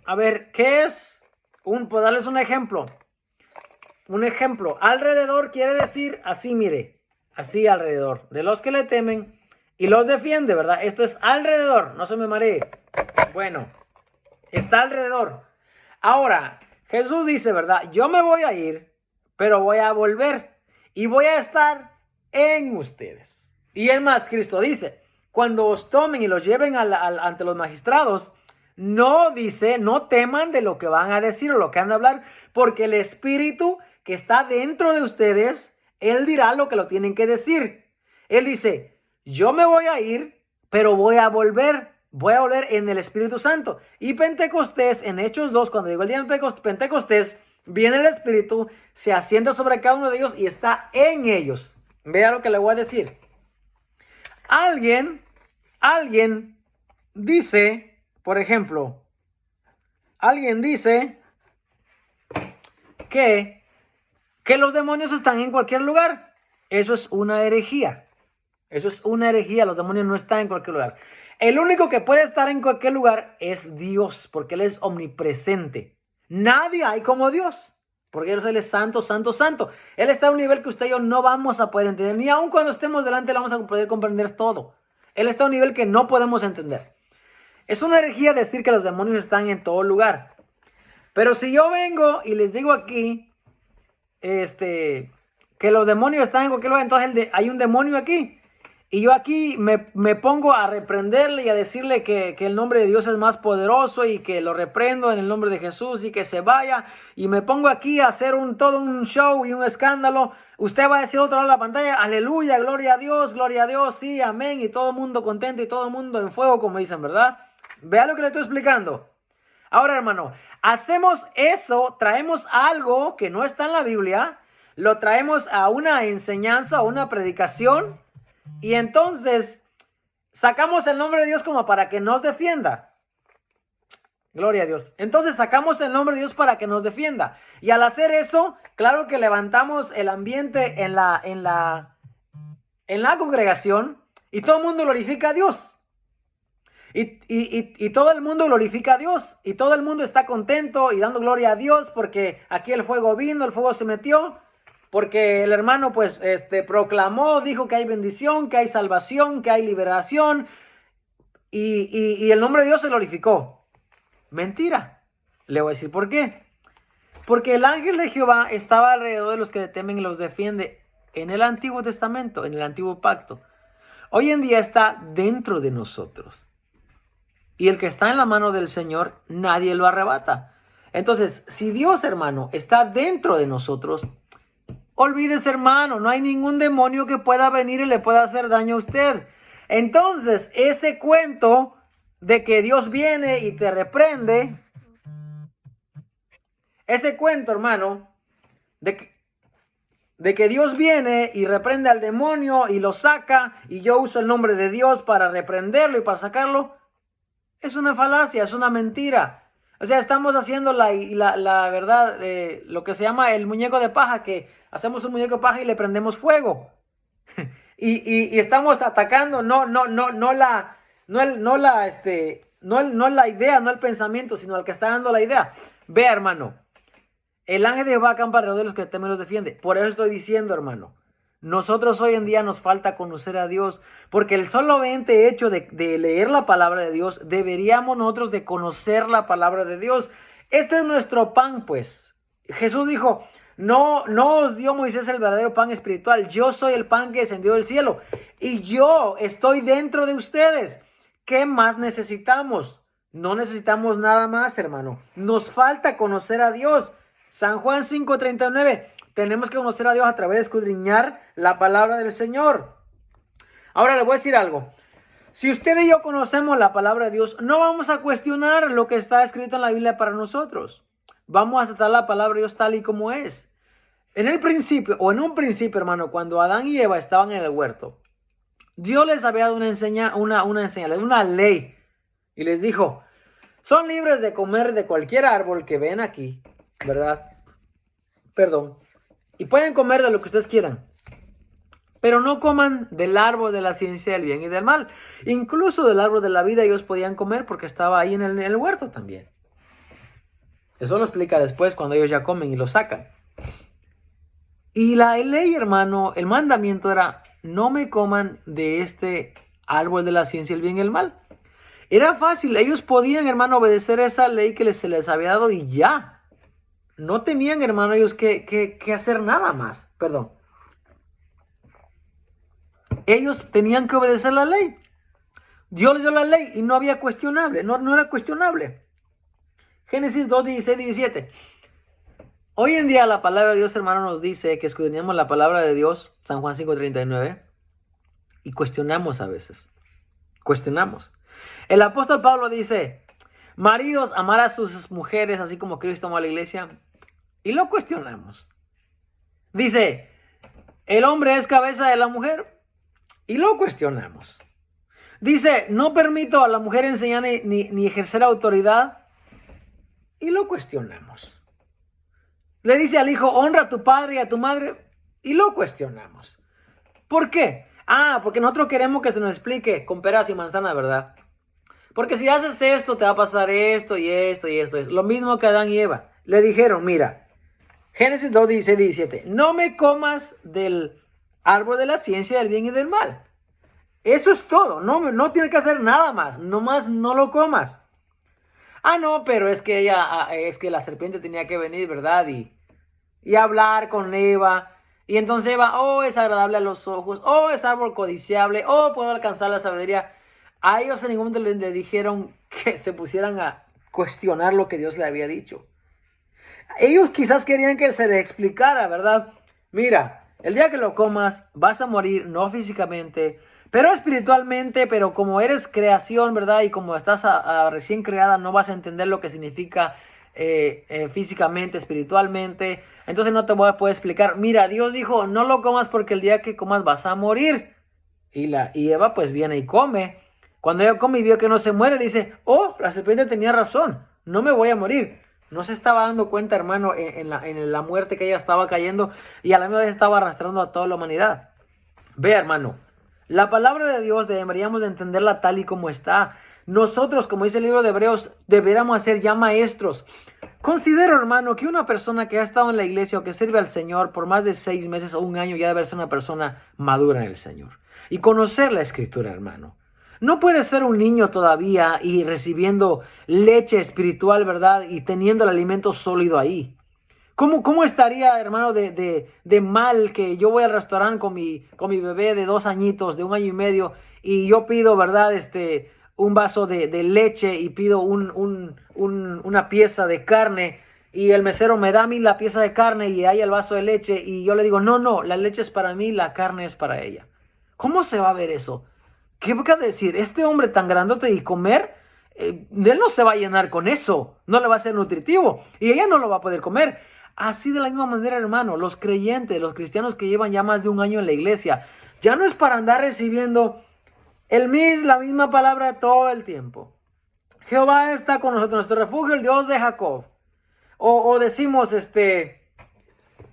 A ver, ¿qué es? Puedo darles un ejemplo. Un ejemplo. Alrededor quiere decir así, mire. Así alrededor. De los que le temen y los defiende, ¿verdad? Esto es alrededor. No se me maree. Bueno, está alrededor. Ahora, Jesús dice, ¿verdad? Yo me voy a ir, pero voy a volver. Y voy a estar en ustedes. Y es más, Cristo dice, cuando os tomen y los lleven ante los magistrados, no teman de lo que van a decir o lo que van a hablar, porque el Espíritu que está dentro de ustedes, Él dirá lo que lo tienen que decir. Él dice, yo me voy a ir, pero voy a volver en el Espíritu Santo. Y Pentecostés, en Hechos 2, cuando llegó el día de Pentecostés, viene el Espíritu, se asienta sobre cada uno de ellos y está en ellos. Vea lo que le voy a decir. Alguien dice, por ejemplo, alguien dice que los demonios están en cualquier lugar. Eso es una herejía. Eso es una herejía. Los demonios no están en cualquier lugar. El único que puede estar en cualquier lugar es Dios, porque Él es omnipresente. Nadie hay como Dios, porque Él es santo, santo, santo. Él está a un nivel que usted y yo no vamos a poder entender, ni aun cuando estemos delante le vamos a poder comprender todo. Él está a un nivel que no podemos entender. Es una herejía decir que los demonios están en todo lugar. Pero si yo vengo y les digo aquí, que los demonios están en cualquier lugar, entonces hay un demonio aquí. Y yo aquí me pongo a reprenderle y a decirle que el nombre de Dios es más poderoso y que lo reprendo en el nombre de Jesús y que se vaya. Y me pongo aquí a hacer todo un show y un escándalo. Usted va a decir otra vez en la pantalla, aleluya, gloria a Dios, sí, amén. Y todo el mundo contento y todo el mundo en fuego, como dicen, ¿verdad? Vea lo que le estoy explicando. Ahora, hermano, hacemos eso, traemos algo que no está en la Biblia, lo traemos a una enseñanza, a una predicación. Y entonces sacamos el nombre de Dios como para que nos defienda. Gloria a Dios. Entonces sacamos el nombre de Dios para que nos defienda. Y al hacer eso, claro que levantamos el ambiente en la congregación y todo el mundo glorifica a Dios. Y todo el mundo glorifica a Dios. Y todo el mundo está contento y dando gloria a Dios porque aquí el fuego vino, el fuego se metió. Porque el hermano pues proclamó, dijo que hay bendición, que hay salvación, que hay liberación. Y el nombre de Dios se glorificó. Mentira. Le voy a decir por qué. Porque el ángel de Jehová estaba alrededor de los que le temen y los defiende en el Antiguo Testamento, en el Antiguo Pacto. Hoy en día está dentro de nosotros. Y el que está en la mano del Señor, nadie lo arrebata. Entonces, si Dios, hermano, está dentro de nosotros, olvídese, hermano, no hay ningún demonio que pueda venir y le pueda hacer daño a usted. Entonces, ese cuento de que Dios viene y te reprende, ese cuento, hermano, de que Dios viene y reprende al demonio y lo saca y yo uso el nombre de Dios para reprenderlo y para sacarlo, es una falacia, es una mentira. O sea, estamos haciendo la verdad, lo que se llama el muñeco de paja, que hacemos un muñeco de paja y le prendemos fuego. y estamos atacando no la idea, no el pensamiento, sino al que está dando la idea. Vea, hermano, el ángel de Jehová acampa alrededor de los que temen los defiende. Por eso estoy diciendo, hermano, nosotros hoy en día nos falta conocer a Dios, porque el solamente hecho de leer la palabra de Dios, deberíamos nosotros de conocer la palabra de Dios. Este es nuestro pan, pues. Jesús dijo, no os dio Moisés el verdadero pan espiritual. Yo soy el pan que descendió del cielo y yo estoy dentro de ustedes. ¿Qué más necesitamos? No necesitamos nada más, hermano. Nos falta conocer a Dios. San Juan 5:39. Tenemos que conocer a Dios a través de escudriñar la palabra del Señor. Ahora le voy a decir algo. Si usted y yo conocemos la palabra de Dios, no vamos a cuestionar lo que está escrito en la Biblia para nosotros. Vamos a aceptar la palabra de Dios tal y como es. En un principio, hermano, cuando Adán y Eva estaban en el huerto, Dios les había dado una ley. Y les dijo, son libres de comer de cualquier árbol que ven aquí, ¿verdad? Perdón. Y pueden comer de lo que ustedes quieran. Pero no coman del árbol de la ciencia del bien y del mal. Incluso del árbol de la vida ellos podían comer porque estaba ahí en el huerto también. Eso lo explica después cuando ellos ya comen y lo sacan. Y la ley, hermano, el mandamiento era, no me coman de este árbol de la ciencia del bien y el mal. Era fácil, ellos podían, hermano, obedecer esa ley que se les había dado y ya. No tenían, hermano, ellos que hacer nada más. Perdón. Ellos tenían que obedecer la ley. Dios les dio la ley y no había cuestionable. No era cuestionable. Génesis 2, 16, 17. Hoy en día la palabra de Dios, hermano, nos dice que escudriñamos la palabra de Dios, San Juan 5:39, y cuestionamos a veces. Cuestionamos. El apóstol Pablo dice, maridos, amar a sus mujeres así como Cristo amó a la iglesia. Y lo cuestionamos. Dice, el hombre es cabeza de la mujer. Y lo cuestionamos. Dice, no permito a la mujer enseñar ni ejercer autoridad. y lo cuestionamos. Le dice al hijo, honra a tu padre y a tu madre, y lo cuestionamos. ¿Por qué? Porque nosotros queremos que se nos explique con peras y manzanas, ¿verdad? Porque si haces esto, te va a pasar esto y esto y esto. Lo mismo que Adán y Eva. Le dijeron, mira, Génesis 2, 16, 17. No me comas del árbol de la ciencia del bien y del mal. Eso es todo. No tiene que hacer nada más. Nomás no lo comas. No, pero es que la serpiente tenía que venir, ¿verdad? Y hablar con Eva. Y entonces Eva, es agradable a los ojos. Es árbol codiciable. Puedo alcanzar la sabiduría. A ellos en ningún momento le dijeron que se pusieran a cuestionar lo que Dios le había dicho. Ellos quizás querían que se les explicara, ¿verdad? Mira, el día que lo comas vas a morir, no físicamente, pero espiritualmente, pero como eres creación, ¿verdad? Y como estás recién creada, no vas a entender lo que significa físicamente, espiritualmente. Entonces no te voy a poder explicar. Mira, Dios dijo, no lo comas porque el día que comas vas a morir. Y Eva pues viene y come. Cuando ella come y vio que no se muere, dice, la serpiente tenía razón, no me voy a morir. No se estaba dando cuenta, hermano, en la muerte que ella estaba cayendo y a la misma vez estaba arrastrando a toda la humanidad. Ve, hermano, la palabra de Dios deberíamos de entenderla tal y como está. Nosotros, como dice el libro de Hebreos, deberíamos ser ya maestros. Considero, hermano, que una persona que ha estado en la iglesia o que sirve al Señor por más de 6 meses o un año ya debe ser una persona madura en el Señor. Y conocer la Escritura, hermano. No puede ser un niño todavía y recibiendo leche espiritual, ¿verdad? Y teniendo el alimento sólido ahí. ¿Cómo estaría, hermano, de mal que yo voy al restaurante con mi bebé de 2 añitos, de 1 año y medio, y yo pido, ¿verdad? Un vaso de leche y pido una pieza de carne y el mesero me da a mí la pieza de carne y hay el vaso de leche y yo le digo, no, la leche es para mí, la carne es para ella. ¿Cómo se va a ver eso? ¿Qué voy a decir? Este hombre tan grandote y comer, él no se va a llenar con eso, no le va a ser nutritivo y ella no lo va a poder comer. Así de la misma manera, hermano, los creyentes, los cristianos que llevan ya más de 1 año en la iglesia, ya no es para andar recibiendo la misma palabra todo el tiempo. Jehová está con nosotros, nuestro refugio, el Dios de Jacob. O decimos,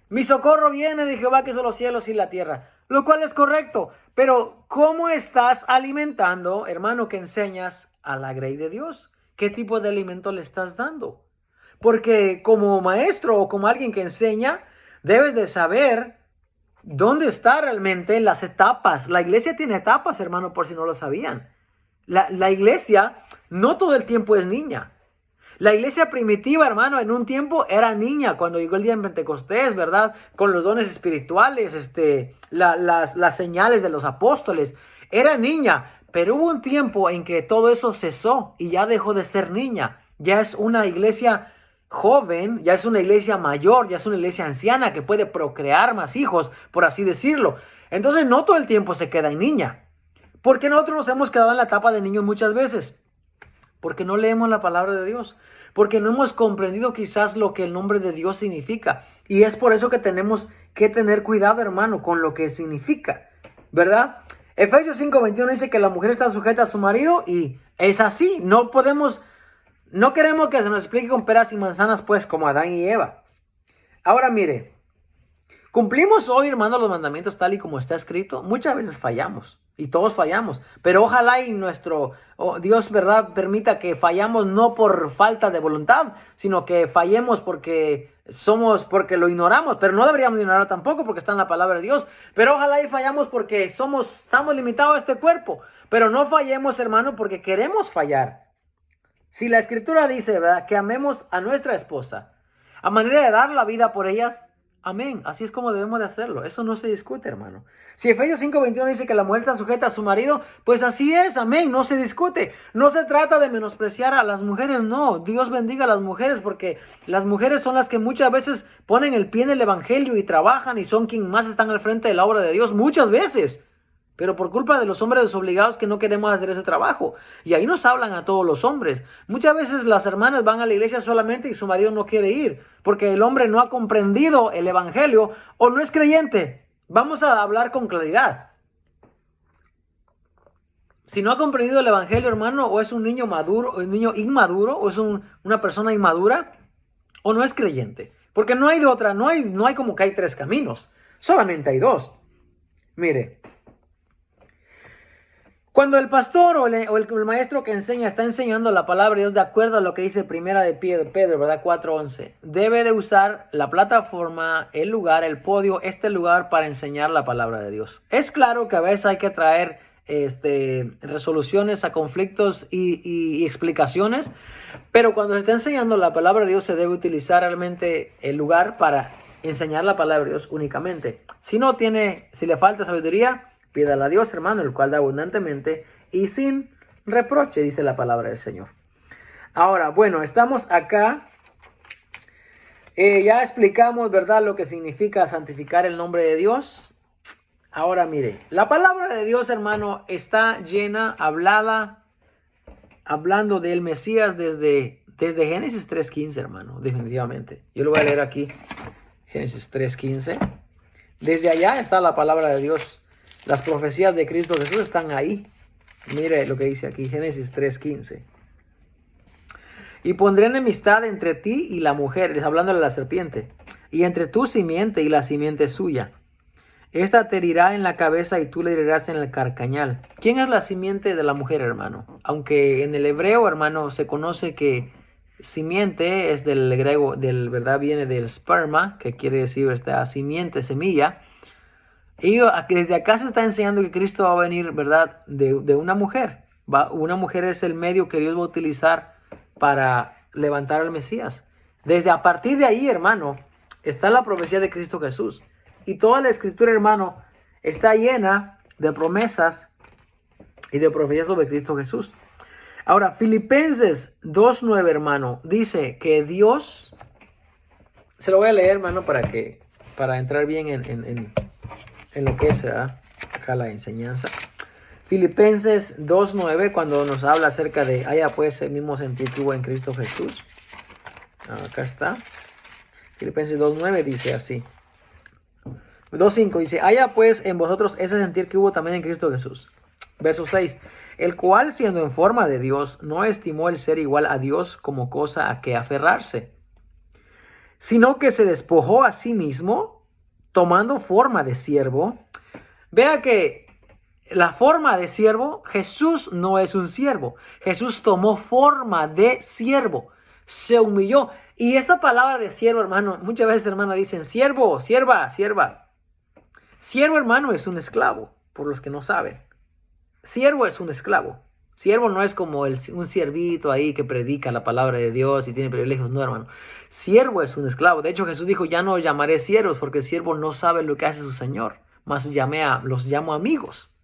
mi socorro viene de Jehová que hizo los cielos y la tierra. Lo cual es correcto. Pero ¿cómo estás alimentando, hermano, que enseñas a la grey de Dios? ¿Qué tipo de alimento le estás dando? Porque como maestro o como alguien que enseña, debes de saber dónde está realmente las etapas. La iglesia tiene etapas, hermano, por si no lo sabían. La iglesia no todo el tiempo es niña. La iglesia primitiva, hermano, en un tiempo era niña cuando llegó el día de Pentecostés, ¿verdad? Con los dones espirituales, las señales de los apóstoles. Era niña, pero hubo un tiempo en que todo eso cesó y ya dejó de ser niña. Ya es una iglesia joven, ya es una iglesia mayor, ya es una iglesia anciana que puede procrear más hijos, por así decirlo. Entonces no todo el tiempo se queda en niña. ¿Por qué nosotros nos hemos quedado en la etapa de niños muchas veces? Porque no leemos la palabra de Dios, porque no hemos comprendido quizás lo que el nombre de Dios significa. Y es por eso que tenemos que tener cuidado, hermano, con lo que significa, ¿verdad? Efesios 5:21 dice que la mujer está sujeta a su marido y es así. No queremos que se nos explique con peras y manzanas, pues, como Adán y Eva. Ahora mire, cumplimos hoy, hermano, los mandamientos tal y como está escrito. Muchas veces fallamos. Y todos fallamos, pero ojalá y Dios, ¿verdad?, permita que fallamos no por falta de voluntad, sino que fallemos porque lo ignoramos, pero no deberíamos ignorarlo tampoco porque está en la palabra de Dios. Pero ojalá y fallamos porque estamos limitados a este cuerpo, pero no fallemos, hermano, porque queremos fallar. Si la escritura dice, ¿verdad?, que amemos a nuestra esposa, a manera de dar la vida por ellas, amén, así es como debemos de hacerlo. Eso no se discute, hermano. Si Efesios 5:21 dice que la mujer está sujeta a su marido, pues así es, amén, no se discute. No se trata de menospreciar a las mujeres, no. Dios bendiga a las mujeres porque las mujeres son las que muchas veces ponen el pie en el evangelio y trabajan y son quien más están al frente de la obra de Dios, muchas veces. Pero por culpa de los hombres desobligados que no queremos hacer ese trabajo. Y ahí nos hablan a todos los hombres. Muchas veces las hermanas van a la iglesia solamente y su marido no quiere ir. Porque el hombre no ha comprendido el evangelio o no es creyente. Vamos a hablar con claridad. Si no ha comprendido el evangelio, hermano, o es un niño maduro, o un niño inmaduro, o es una persona inmadura, o no es creyente. Porque no hay de otra, no hay como que hay tres caminos. Solamente hay dos. Mire, cuando el pastor o el maestro que enseña está enseñando la palabra de Dios de acuerdo a lo que dice primera de Pedro, ¿verdad? 4:11, debe de usar la plataforma, el lugar, el podio, este lugar para enseñar la palabra de Dios. Es claro que a veces hay que traer resoluciones a conflictos y explicaciones, pero cuando se está enseñando la palabra de Dios se debe utilizar realmente el lugar para enseñar la palabra de Dios únicamente. Si le falta sabiduría, pídala a Dios, hermano, el cual da abundantemente y sin reproche, dice la palabra del Señor. Ahora, bueno, estamos acá. Ya explicamos, ¿verdad?, lo que significa santificar el nombre de Dios. Ahora, mire, la palabra de Dios, hermano, está llena, hablando del Mesías desde Génesis 3:15, hermano, definitivamente. Yo lo voy a leer aquí, Génesis 3:15. Desde allá está la palabra de Dios. Las profecías de Cristo Jesús están ahí. Mire lo que dice aquí, Génesis 3:15. Y pondré enemistad entre ti y la mujer, les hablando de la serpiente, y entre tu simiente y la simiente suya. Esta te herirá en la cabeza y tú le herirás en el carcañal. ¿Quién es la simiente de la mujer, hermano? Aunque en el hebreo, hermano, se conoce que simiente es del griego, ¿verdad? Viene del sperma, que quiere decir simiente, semilla. Y desde acá se está enseñando que Cristo va a venir, ¿verdad?, de una mujer. Una mujer es el medio que Dios va a utilizar para levantar al Mesías. A partir de ahí, hermano, está la profecía de Cristo Jesús. Y toda la escritura, hermano, está llena de promesas y de profecías sobre Cristo Jesús. Ahora, Filipenses 2:9, hermano, dice que Dios, se lo voy a leer, hermano, para entrar bien en lo que es acá la enseñanza. Filipenses 2:9, cuando nos habla acerca de haya pues el mismo sentir que hubo en Cristo Jesús. Acá está. Filipenses 2:9 dice así. 2:5 dice, haya pues en vosotros ese sentir que hubo también en Cristo Jesús. Verso 6, el cual siendo en forma de Dios, no estimó el ser igual a Dios como cosa a que aferrarse, sino que se despojó a sí mismo, tomando forma de siervo. Vea que la forma de siervo, Jesús no es un siervo. Jesús tomó forma de siervo, se humilló. Y esa palabra de siervo, hermano, muchas veces, hermano, dicen siervo, sierva, sierva. Siervo, hermano, es un esclavo, por los que no saben. Siervo es un esclavo. Siervo no es como un siervito ahí que predica la palabra de Dios y tiene privilegios. No, hermano. Siervo es un esclavo. De hecho, Jesús dijo, ya no llamaré siervos porque el siervo no sabe lo que hace su Señor. Más los llamo amigos.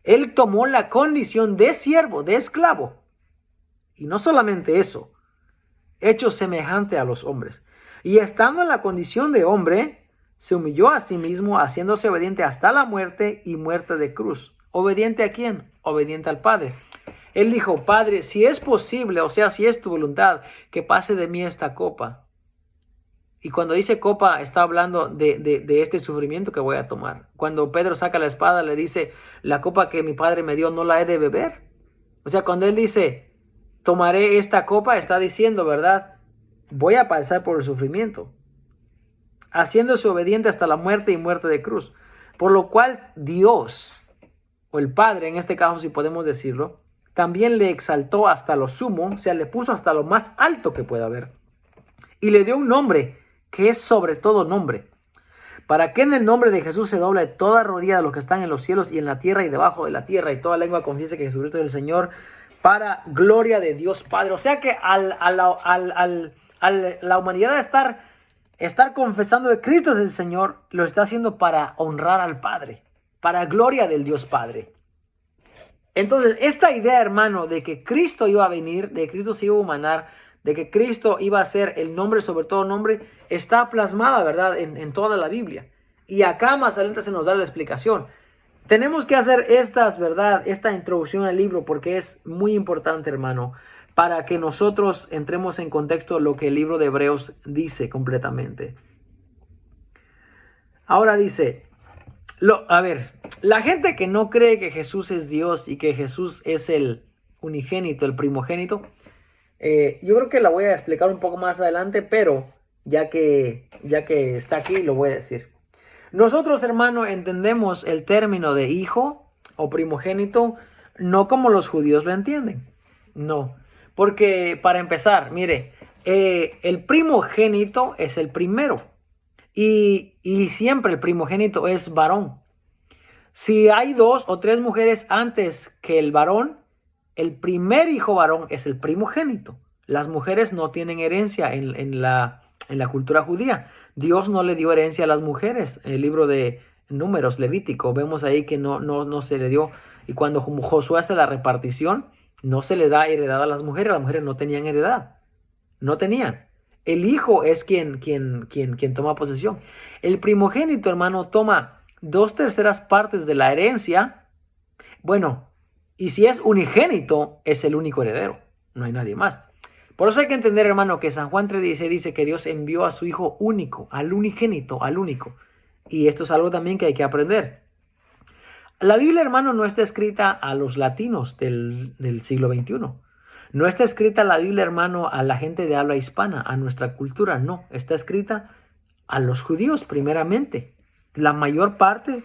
Él tomó la condición de siervo, de esclavo. Y no solamente eso, hecho semejante a los hombres. Y estando en la condición de hombre, se humilló a sí mismo, haciéndose obediente hasta la muerte y muerte de cruz. ¿Obediente a quién? Obediente al Padre. Él dijo, Padre, si es posible, o sea, si es tu voluntad, que pase de mí esta copa. Y cuando dice copa, está hablando de este sufrimiento que voy a tomar. Cuando Pedro saca la espada, le dice, la copa que mi Padre me dio, ¿no la he de beber? O sea, cuando él dice, tomaré esta copa, está diciendo, ¿verdad? Voy a pasar por el sufrimiento, haciéndose obediente hasta la muerte y muerte de cruz. Por lo cual Dios, o el Padre, en este caso si podemos decirlo, también le exaltó hasta lo sumo, o sea, le puso hasta lo más alto que pueda haber. Y le dio un nombre que es sobre todo nombre, para que en el nombre de Jesús se doble toda rodilla de los que están en los cielos y en la tierra y debajo de la tierra, y toda lengua confiese que Jesucristo es el Señor, para gloria de Dios Padre. O sea que la humanidad estar confesando que Cristo es el Señor, lo está haciendo para honrar al Padre, para gloria del Dios Padre. Entonces, esta idea, hermano, de que Cristo iba a venir, de que Cristo se iba a humanar, de que Cristo iba a ser el nombre sobre todo nombre, está plasmada, ¿verdad?, en toda la Biblia. Y acá más adelante se nos da la explicación. Tenemos que hacer esta introducción al libro porque es muy importante, hermano, para que nosotros entremos en contexto lo que el libro de Hebreos dice completamente. Ahora dice, la gente que no cree que Jesús es Dios y que Jesús es el unigénito, el primogénito, Yo creo que la voy a explicar un poco más adelante, pero ya que está aquí, lo voy a decir. Nosotros, hermano, entendemos el término de hijo o primogénito no como los judíos lo entienden. No, porque para empezar, mire, el primogénito es el primero y siempre el primogénito es varón. Si hay 2 o 3 mujeres antes que el varón, el primer hijo varón es el primogénito. Las mujeres no tienen herencia en la cultura judía. Dios no le dio herencia a las mujeres. En el libro de Números, Levítico, vemos ahí que no se le dio. Y cuando Josué hace la repartición, no se le da heredad a las mujeres no tenían heredad. No tenían. El hijo es quien toma posesión. El primogénito, hermano, toma 2/3 partes de la herencia. Bueno, y si es unigénito, es el único heredero. No hay nadie más. Por eso hay que entender, hermano, que San Juan 3:16 dice que Dios envió a su hijo único, al unigénito, al único. Y esto es algo también que hay que aprender. La Biblia, hermano, no está escrita a los latinos del siglo XXI. No está escrita la Biblia, hermano, a la gente de habla hispana, a nuestra cultura. No, está escrita a los judíos primeramente. La mayor parte,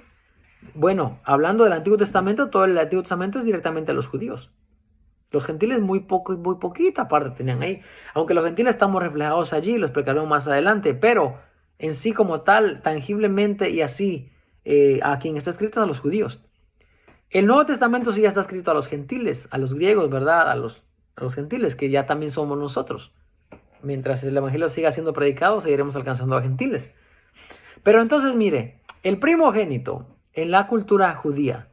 bueno, hablando del Antiguo Testamento, todo el Antiguo Testamento es directamente a los judíos. Los gentiles muy poquita parte tenían ahí. Aunque los gentiles estamos reflejados allí, lo explicaremos más adelante, pero en sí como tal, tangiblemente y así, a quien está escrito es a los judíos. El Nuevo Testamento sí ya está escrito a los gentiles, a los griegos, ¿verdad? A los gentiles, que ya también somos nosotros. Mientras el evangelio siga siendo predicado, seguiremos alcanzando a gentiles. Pero entonces, mire, el primogénito en la cultura judía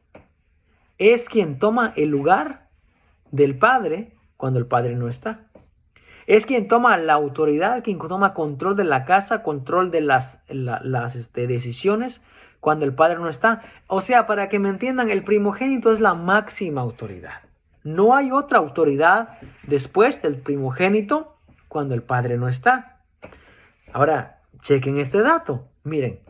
es quien toma el lugar del padre cuando el padre no está. Es quien toma la autoridad, quien toma control de la casa, control de las decisiones cuando el padre no está. O sea, para que me entiendan, el primogénito es la máxima autoridad. No hay otra autoridad después del primogénito cuando el padre no está. Ahora, chequen este dato. Miren,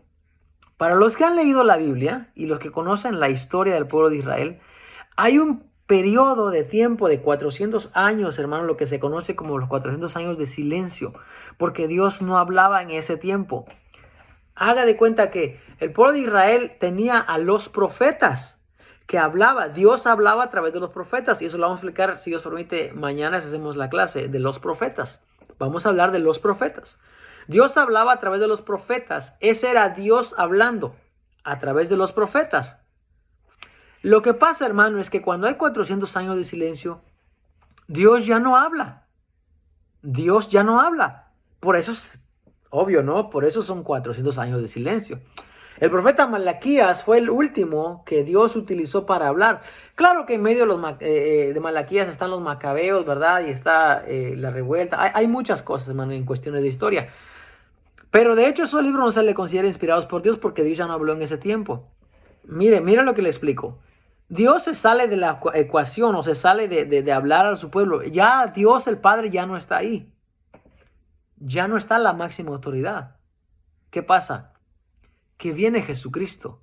para los que han leído la Biblia y los que conocen la historia del pueblo de Israel, hay un periodo de tiempo de 400 años, hermano, lo que se conoce como los 400 años de silencio, porque Dios no hablaba en ese tiempo. Haga de cuenta que el pueblo de Israel tenía a los profetas que hablaba. Dios hablaba a través de los profetas y eso lo vamos a explicar, si Dios permite, mañana hacemos la clase de los profetas. Vamos a hablar de los profetas. Dios hablaba a través de los profetas. Ese era Dios hablando a través de los profetas. Lo que pasa, hermano, es que cuando hay 400 años de silencio, Dios ya no habla. Dios ya no habla. Por eso es obvio, ¿no? Por eso son 400 años de silencio. El profeta Malaquías fue el último que Dios utilizó para hablar. Claro que en medio de Malaquías están los macabeos, ¿verdad? Y está la revuelta. Hay muchas cosas, hermano, en cuestiones de historia. Pero de hecho esos libros no se le consideran inspirados por Dios porque Dios ya no habló en ese tiempo. Mire lo que le explico. Dios se sale de la ecuación o se sale de hablar a su pueblo. Ya Dios el Padre ya no está ahí. Ya no está la máxima autoridad. ¿Qué pasa? Que viene Jesucristo.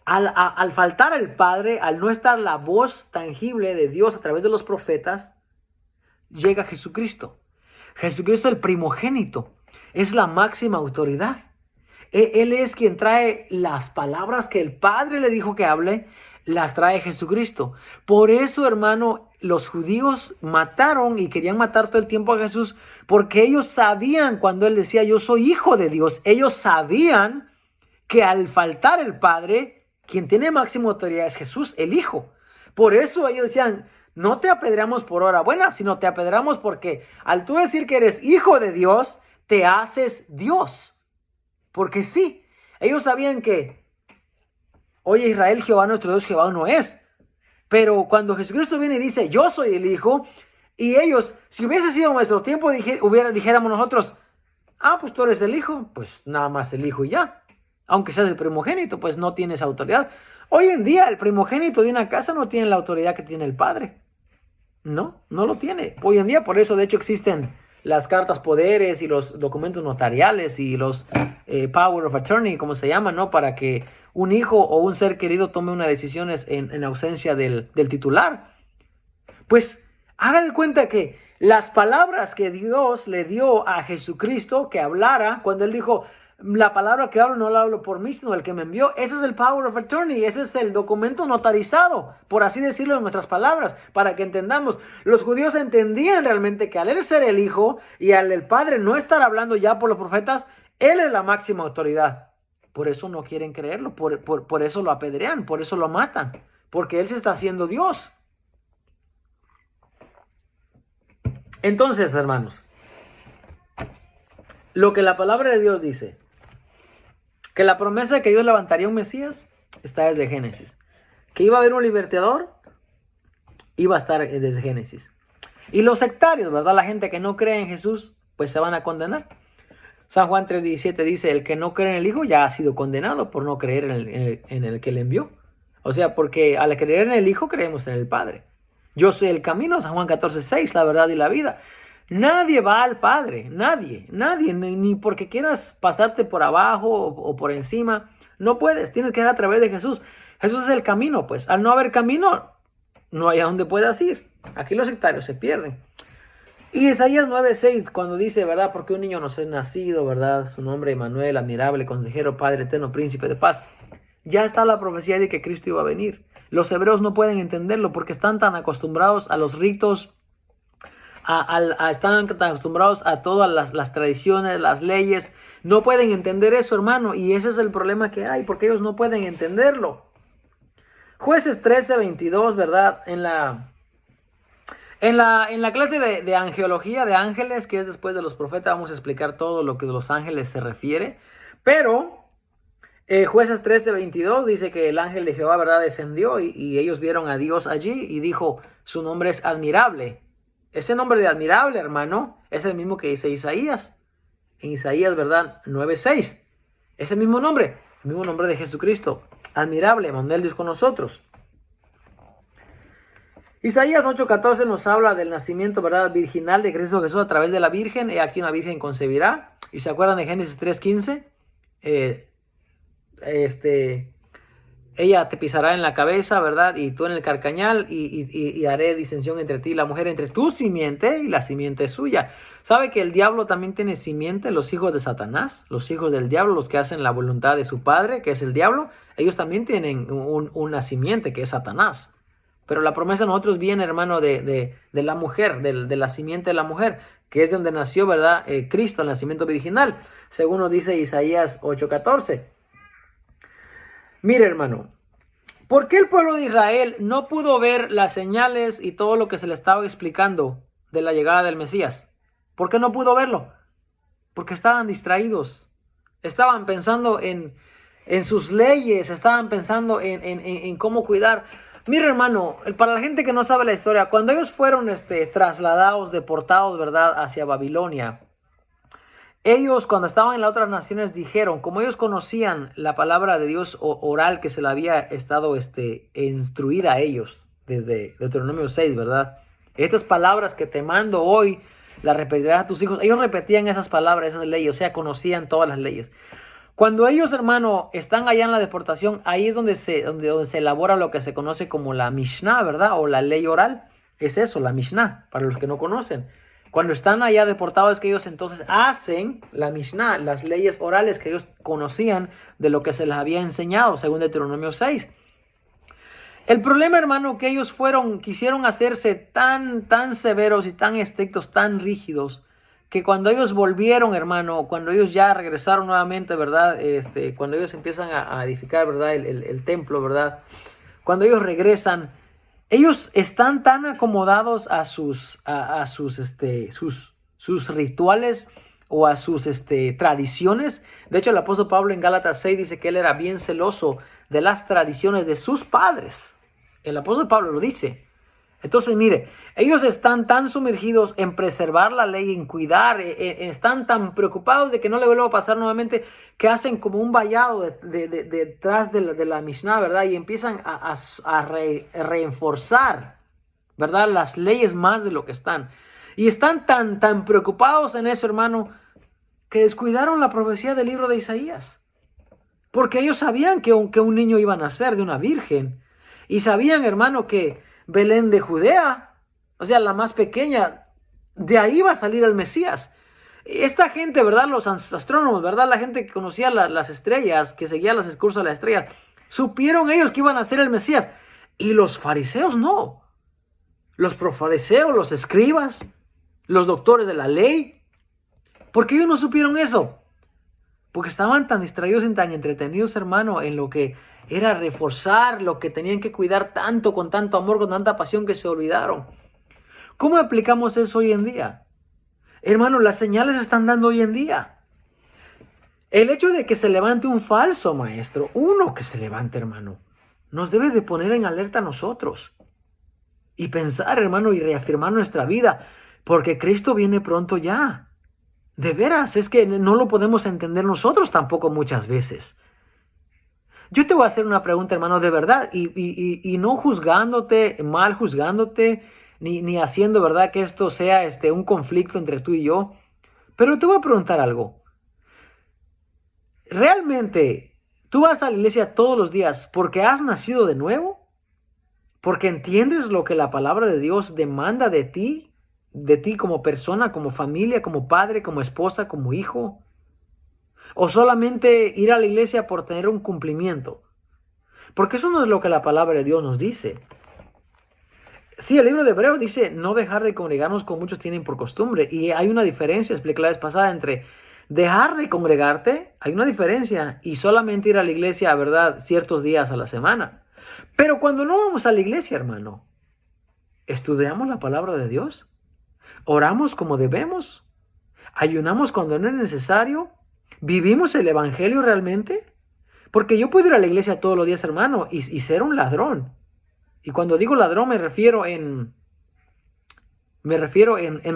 Al faltar el Padre, al no estar la voz tangible de Dios a través de los profetas, llega Jesucristo. Jesucristo el primogénito. Es la máxima autoridad. Él es quien trae las palabras que el Padre le dijo que hable, las trae Jesucristo. Por eso, hermano, los judíos mataron y querían matar todo el tiempo a Jesús, porque ellos sabían cuando Él decía, yo soy hijo de Dios. Ellos sabían que al faltar el Padre, quien tiene máxima autoridad es Jesús, el Hijo. Por eso ellos decían, no te apedreamos por hora buena, sino te apedreamos porque al tú decir que eres hijo de Dios, te haces Dios. Porque sí, ellos sabían que, oye Israel, Jehová nuestro Dios, Jehová no es. Pero cuando Jesucristo viene y dice, yo soy el Hijo, y ellos, si hubiese sido nuestro tiempo, dijéramos nosotros, pues tú eres el Hijo, pues nada más el Hijo y ya. Aunque seas el primogénito, pues no tienes autoridad. Hoy en día, el primogénito de una casa no tiene la autoridad que tiene el padre. No lo tiene. Hoy en día, por eso, de hecho, existen las cartas poderes y los documentos notariales y los power of attorney, como se llama, ¿no? Para que un hijo o un ser querido tome una decisión en ausencia del titular. Pues haga de cuenta que las palabras que Dios le dio a Jesucristo que hablara, cuando él dijo, la palabra que hablo no la hablo por mí, sino el que me envió. Ese es el power of attorney. Ese es el documento notarizado, por así decirlo en nuestras palabras, para que entendamos. Los judíos entendían realmente que al él ser el Hijo y al el Padre no estar hablando ya por los profetas, él es la máxima autoridad. Por eso no quieren creerlo, por eso lo apedrean, por eso lo matan, porque él se está haciendo Dios. Entonces, hermanos, lo que la palabra de Dios dice, que la promesa de que Dios levantaría un Mesías, está desde Génesis. Que iba a haber un libertador, iba a estar desde Génesis. Y los sectarios, ¿verdad? La gente que no cree en Jesús, pues se van a condenar. San Juan 3:17 dice, el que no cree en el Hijo ya ha sido condenado por no creer en el que le envió. O sea, porque al creer en el Hijo creemos en el Padre. Yo soy el camino, San Juan 14:6, la verdad y la vida. Nadie va al Padre, nadie, ni porque quieras pasarte por abajo o por encima. No puedes, tienes que ir a través de Jesús. Jesús es el camino, pues. Al no haber camino, no hay a donde puedas ir. Aquí los sectarios se pierden. Y Isaías 9:6, cuando dice, ¿verdad? Porque un niño nos es nacido, ¿verdad? Su nombre Emmanuel, admirable, consejero, Padre eterno, príncipe de paz. Ya está la profecía de que Cristo iba a venir. Los hebreos no pueden entenderlo porque están tan acostumbrados a los ritos, están tan acostumbrados a todas las tradiciones, las leyes. No pueden entender eso, hermano. Y ese es el problema que hay, porque ellos no pueden entenderlo. Jueces 13:22, ¿verdad? En la clase de angelología de ángeles, que es después de los profetas, vamos a explicar todo lo que de los ángeles se refiere. Pero Jueces 13:22 dice que el ángel de Jehová, ¿verdad?, descendió y ellos vieron a Dios allí y dijo, su nombre es admirable. Ese nombre de admirable, hermano, es el mismo que dice Isaías. En Isaías, ¿verdad? 9:6. Es el mismo nombre de Jesucristo. Admirable, Emmanuel, Dios con nosotros. Isaías 8:14 nos habla del nacimiento, ¿verdad?, virginal de Cristo Jesús a través de la Virgen. He aquí una virgen concebirá. ¿Y se acuerdan de Génesis 3:15? Ella te pisará en la cabeza, ¿verdad? Y tú en el carcañal, y haré disensión entre ti y la mujer, entre tu simiente y la simiente suya. ¿Sabe que el diablo también tiene simiente? Los hijos de Satanás, los hijos del diablo, los que hacen la voluntad de su padre, que es el diablo, ellos también tienen una simiente, que es Satanás. Pero la promesa de nosotros viene, hermano, de la mujer, de la simiente de la mujer, que es donde nació, ¿verdad? Cristo, el nacimiento virginal, según nos dice Isaías 8:14. Mire, hermano, ¿por qué el pueblo de Israel no pudo ver las señales y todo lo que se le estaba explicando de la llegada del Mesías? ¿Por qué no pudo verlo? Porque estaban distraídos. Estaban pensando en sus leyes, estaban pensando en cómo cuidar. Mire, hermano, para la gente que no sabe la historia, cuando ellos fueron trasladados, deportados, ¿verdad?, hacia Babilonia, ellos, cuando estaban en las otras naciones, dijeron, como ellos conocían la palabra de Dios oral que se le había estado instruida a ellos desde Deuteronomio 6, ¿verdad? Estas palabras que te mando hoy, las repetirás a tus hijos. Ellos repetían esas palabras, esas leyes, o sea, conocían todas las leyes. Cuando ellos, hermano, están allá en la deportación, ahí es donde se elabora lo que se conoce como la Mishnah, ¿verdad? O la ley oral. Es eso, la Mishnah, para los que no conocen. Cuando están allá deportados es que ellos entonces hacen la Mishnah, las leyes orales que ellos conocían de lo que se les había enseñado, según Deuteronomio 6. El problema, hermano, que ellos quisieron hacerse tan severos y tan estrictos, tan rígidos, que cuando ellos volvieron, hermano, cuando ellos ya regresaron nuevamente, ¿verdad? Cuando ellos empiezan a edificar, ¿verdad?, el templo, ¿verdad? Cuando ellos regresan, ellos están tan acomodados a sus rituales o a sus tradiciones. De hecho, el apóstol Pablo en Gálatas 6 dice que él era bien celoso de las tradiciones de sus padres. El apóstol Pablo lo dice. Entonces, mire, ellos están tan sumergidos en preservar la ley, en cuidar, están tan preocupados de que no le vuelva a pasar nuevamente, que hacen como un vallado detrás de la Mishnah, ¿verdad? Y empiezan a reforzar, ¿verdad?, las leyes más de lo que están. Y están tan preocupados en eso, hermano, que descuidaron la profecía del libro de Isaías. Porque ellos sabían que un niño iba a nacer de una virgen. Y sabían, hermano, que Belén de Judea, o sea, la más pequeña, De ahí va a salir el Mesías. Esta gente, ¿verdad? Los astrónomos, ¿verdad? La gente que conocía las estrellas, que seguía los cursos de las estrellas, supieron ellos que iban a ser el Mesías. Y los fariseos no. Los profariseos, los escribas, los doctores de la ley. ¿Por qué ellos no supieron eso? Porque estaban tan distraídos y tan entretenidos, hermano, en lo que era reforzar lo que tenían que cuidar tanto, con tanto amor, con tanta pasión, que se olvidaron. ¿Cómo aplicamos eso hoy en día? Hermano, las señales se están dando hoy en día. El hecho de que se levante un falso maestro, uno que se levante, hermano, nos debe de poner en alerta a nosotros. Y pensar, hermano, y reafirmar nuestra vida, porque Cristo viene pronto ya. De veras, es que no lo podemos entender nosotros tampoco muchas veces. Yo te voy a hacer una pregunta, hermano, de verdad, y no juzgándote, mal juzgándote, ni haciendo, ¿verdad?, que esto sea un conflicto entre tú y yo. Pero te voy a preguntar algo. ¿Realmente tú vas a la iglesia todos los días porque has nacido de nuevo? ¿Porque entiendes lo que la palabra de Dios demanda de ti como persona, como familia, como padre, como esposa, como hijo? ¿O solamente ir a la iglesia por tener un cumplimiento? Porque eso no es lo que la palabra de Dios nos dice. Sí, el libro de Hebreos dice no dejar de congregarnos como muchos tienen por costumbre. Y hay una diferencia, expliqué la vez pasada, entre dejar de congregarte, hay una diferencia, y solamente ir a la iglesia, ¿verdad?, ciertos días a la semana. Pero cuando no vamos a la iglesia, hermano, ¿estudiamos la palabra de Dios? ¿Oramos como debemos? ¿Ayunamos cuando no es necesario? ¿Vivimos el evangelio realmente? Porque yo puedo ir a la iglesia todos los días, hermano, y ser un ladrón. Y cuando digo ladrón me refiero en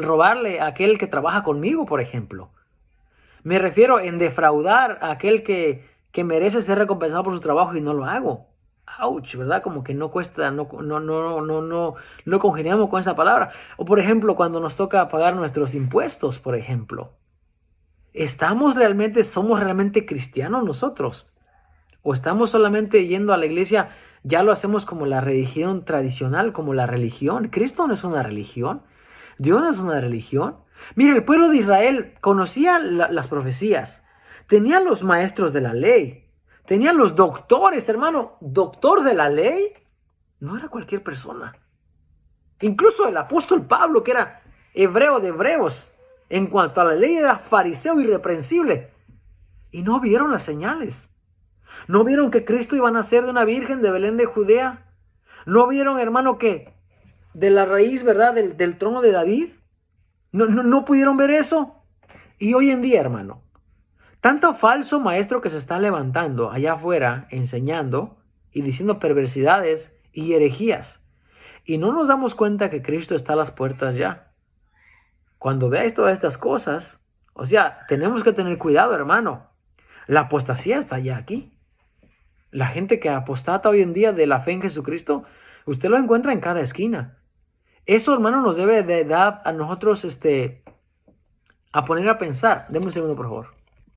robarle a aquel que trabaja conmigo, por ejemplo. Me refiero en defraudar a aquel que merece ser recompensado por su trabajo y no lo hago. Ouch, ¿verdad? Como que no cuesta, no congeniamos con esa palabra. O por ejemplo, cuando nos toca pagar nuestros impuestos, por ejemplo. ¿Somos realmente cristianos nosotros? ¿O estamos solamente yendo a la iglesia? Ya lo hacemos como la religión tradicional, como la religión. Cristo no es una religión. Dios no es una religión. Mira, el pueblo de Israel conocía las profecías. Tenían los maestros de la ley. Tenían los doctores, hermano. Doctor de la ley no era cualquier persona. Incluso el apóstol Pablo, que era hebreo de hebreos, en cuanto a la ley era fariseo irreprensible. Y no vieron las señales. ¿No vieron que Cristo iba a nacer de una virgen de Belén de Judea? ¿No vieron, hermano, que de la raíz, ¿verdad?, del trono de David? ¿No pudieron ver eso? Y hoy en día, hermano, tanto falso maestro que se está levantando allá afuera, enseñando y diciendo perversidades y herejías. Y no nos damos cuenta que Cristo está a las puertas ya. Cuando veáis todas estas cosas, o sea, tenemos que tener cuidado, hermano. La apostasía está ya aquí. La gente que apostata hoy en día de la fe en Jesucristo, usted lo encuentra en cada esquina. Eso, hermano, nos debe de dar a nosotros a poner a pensar. Deme un segundo, por favor.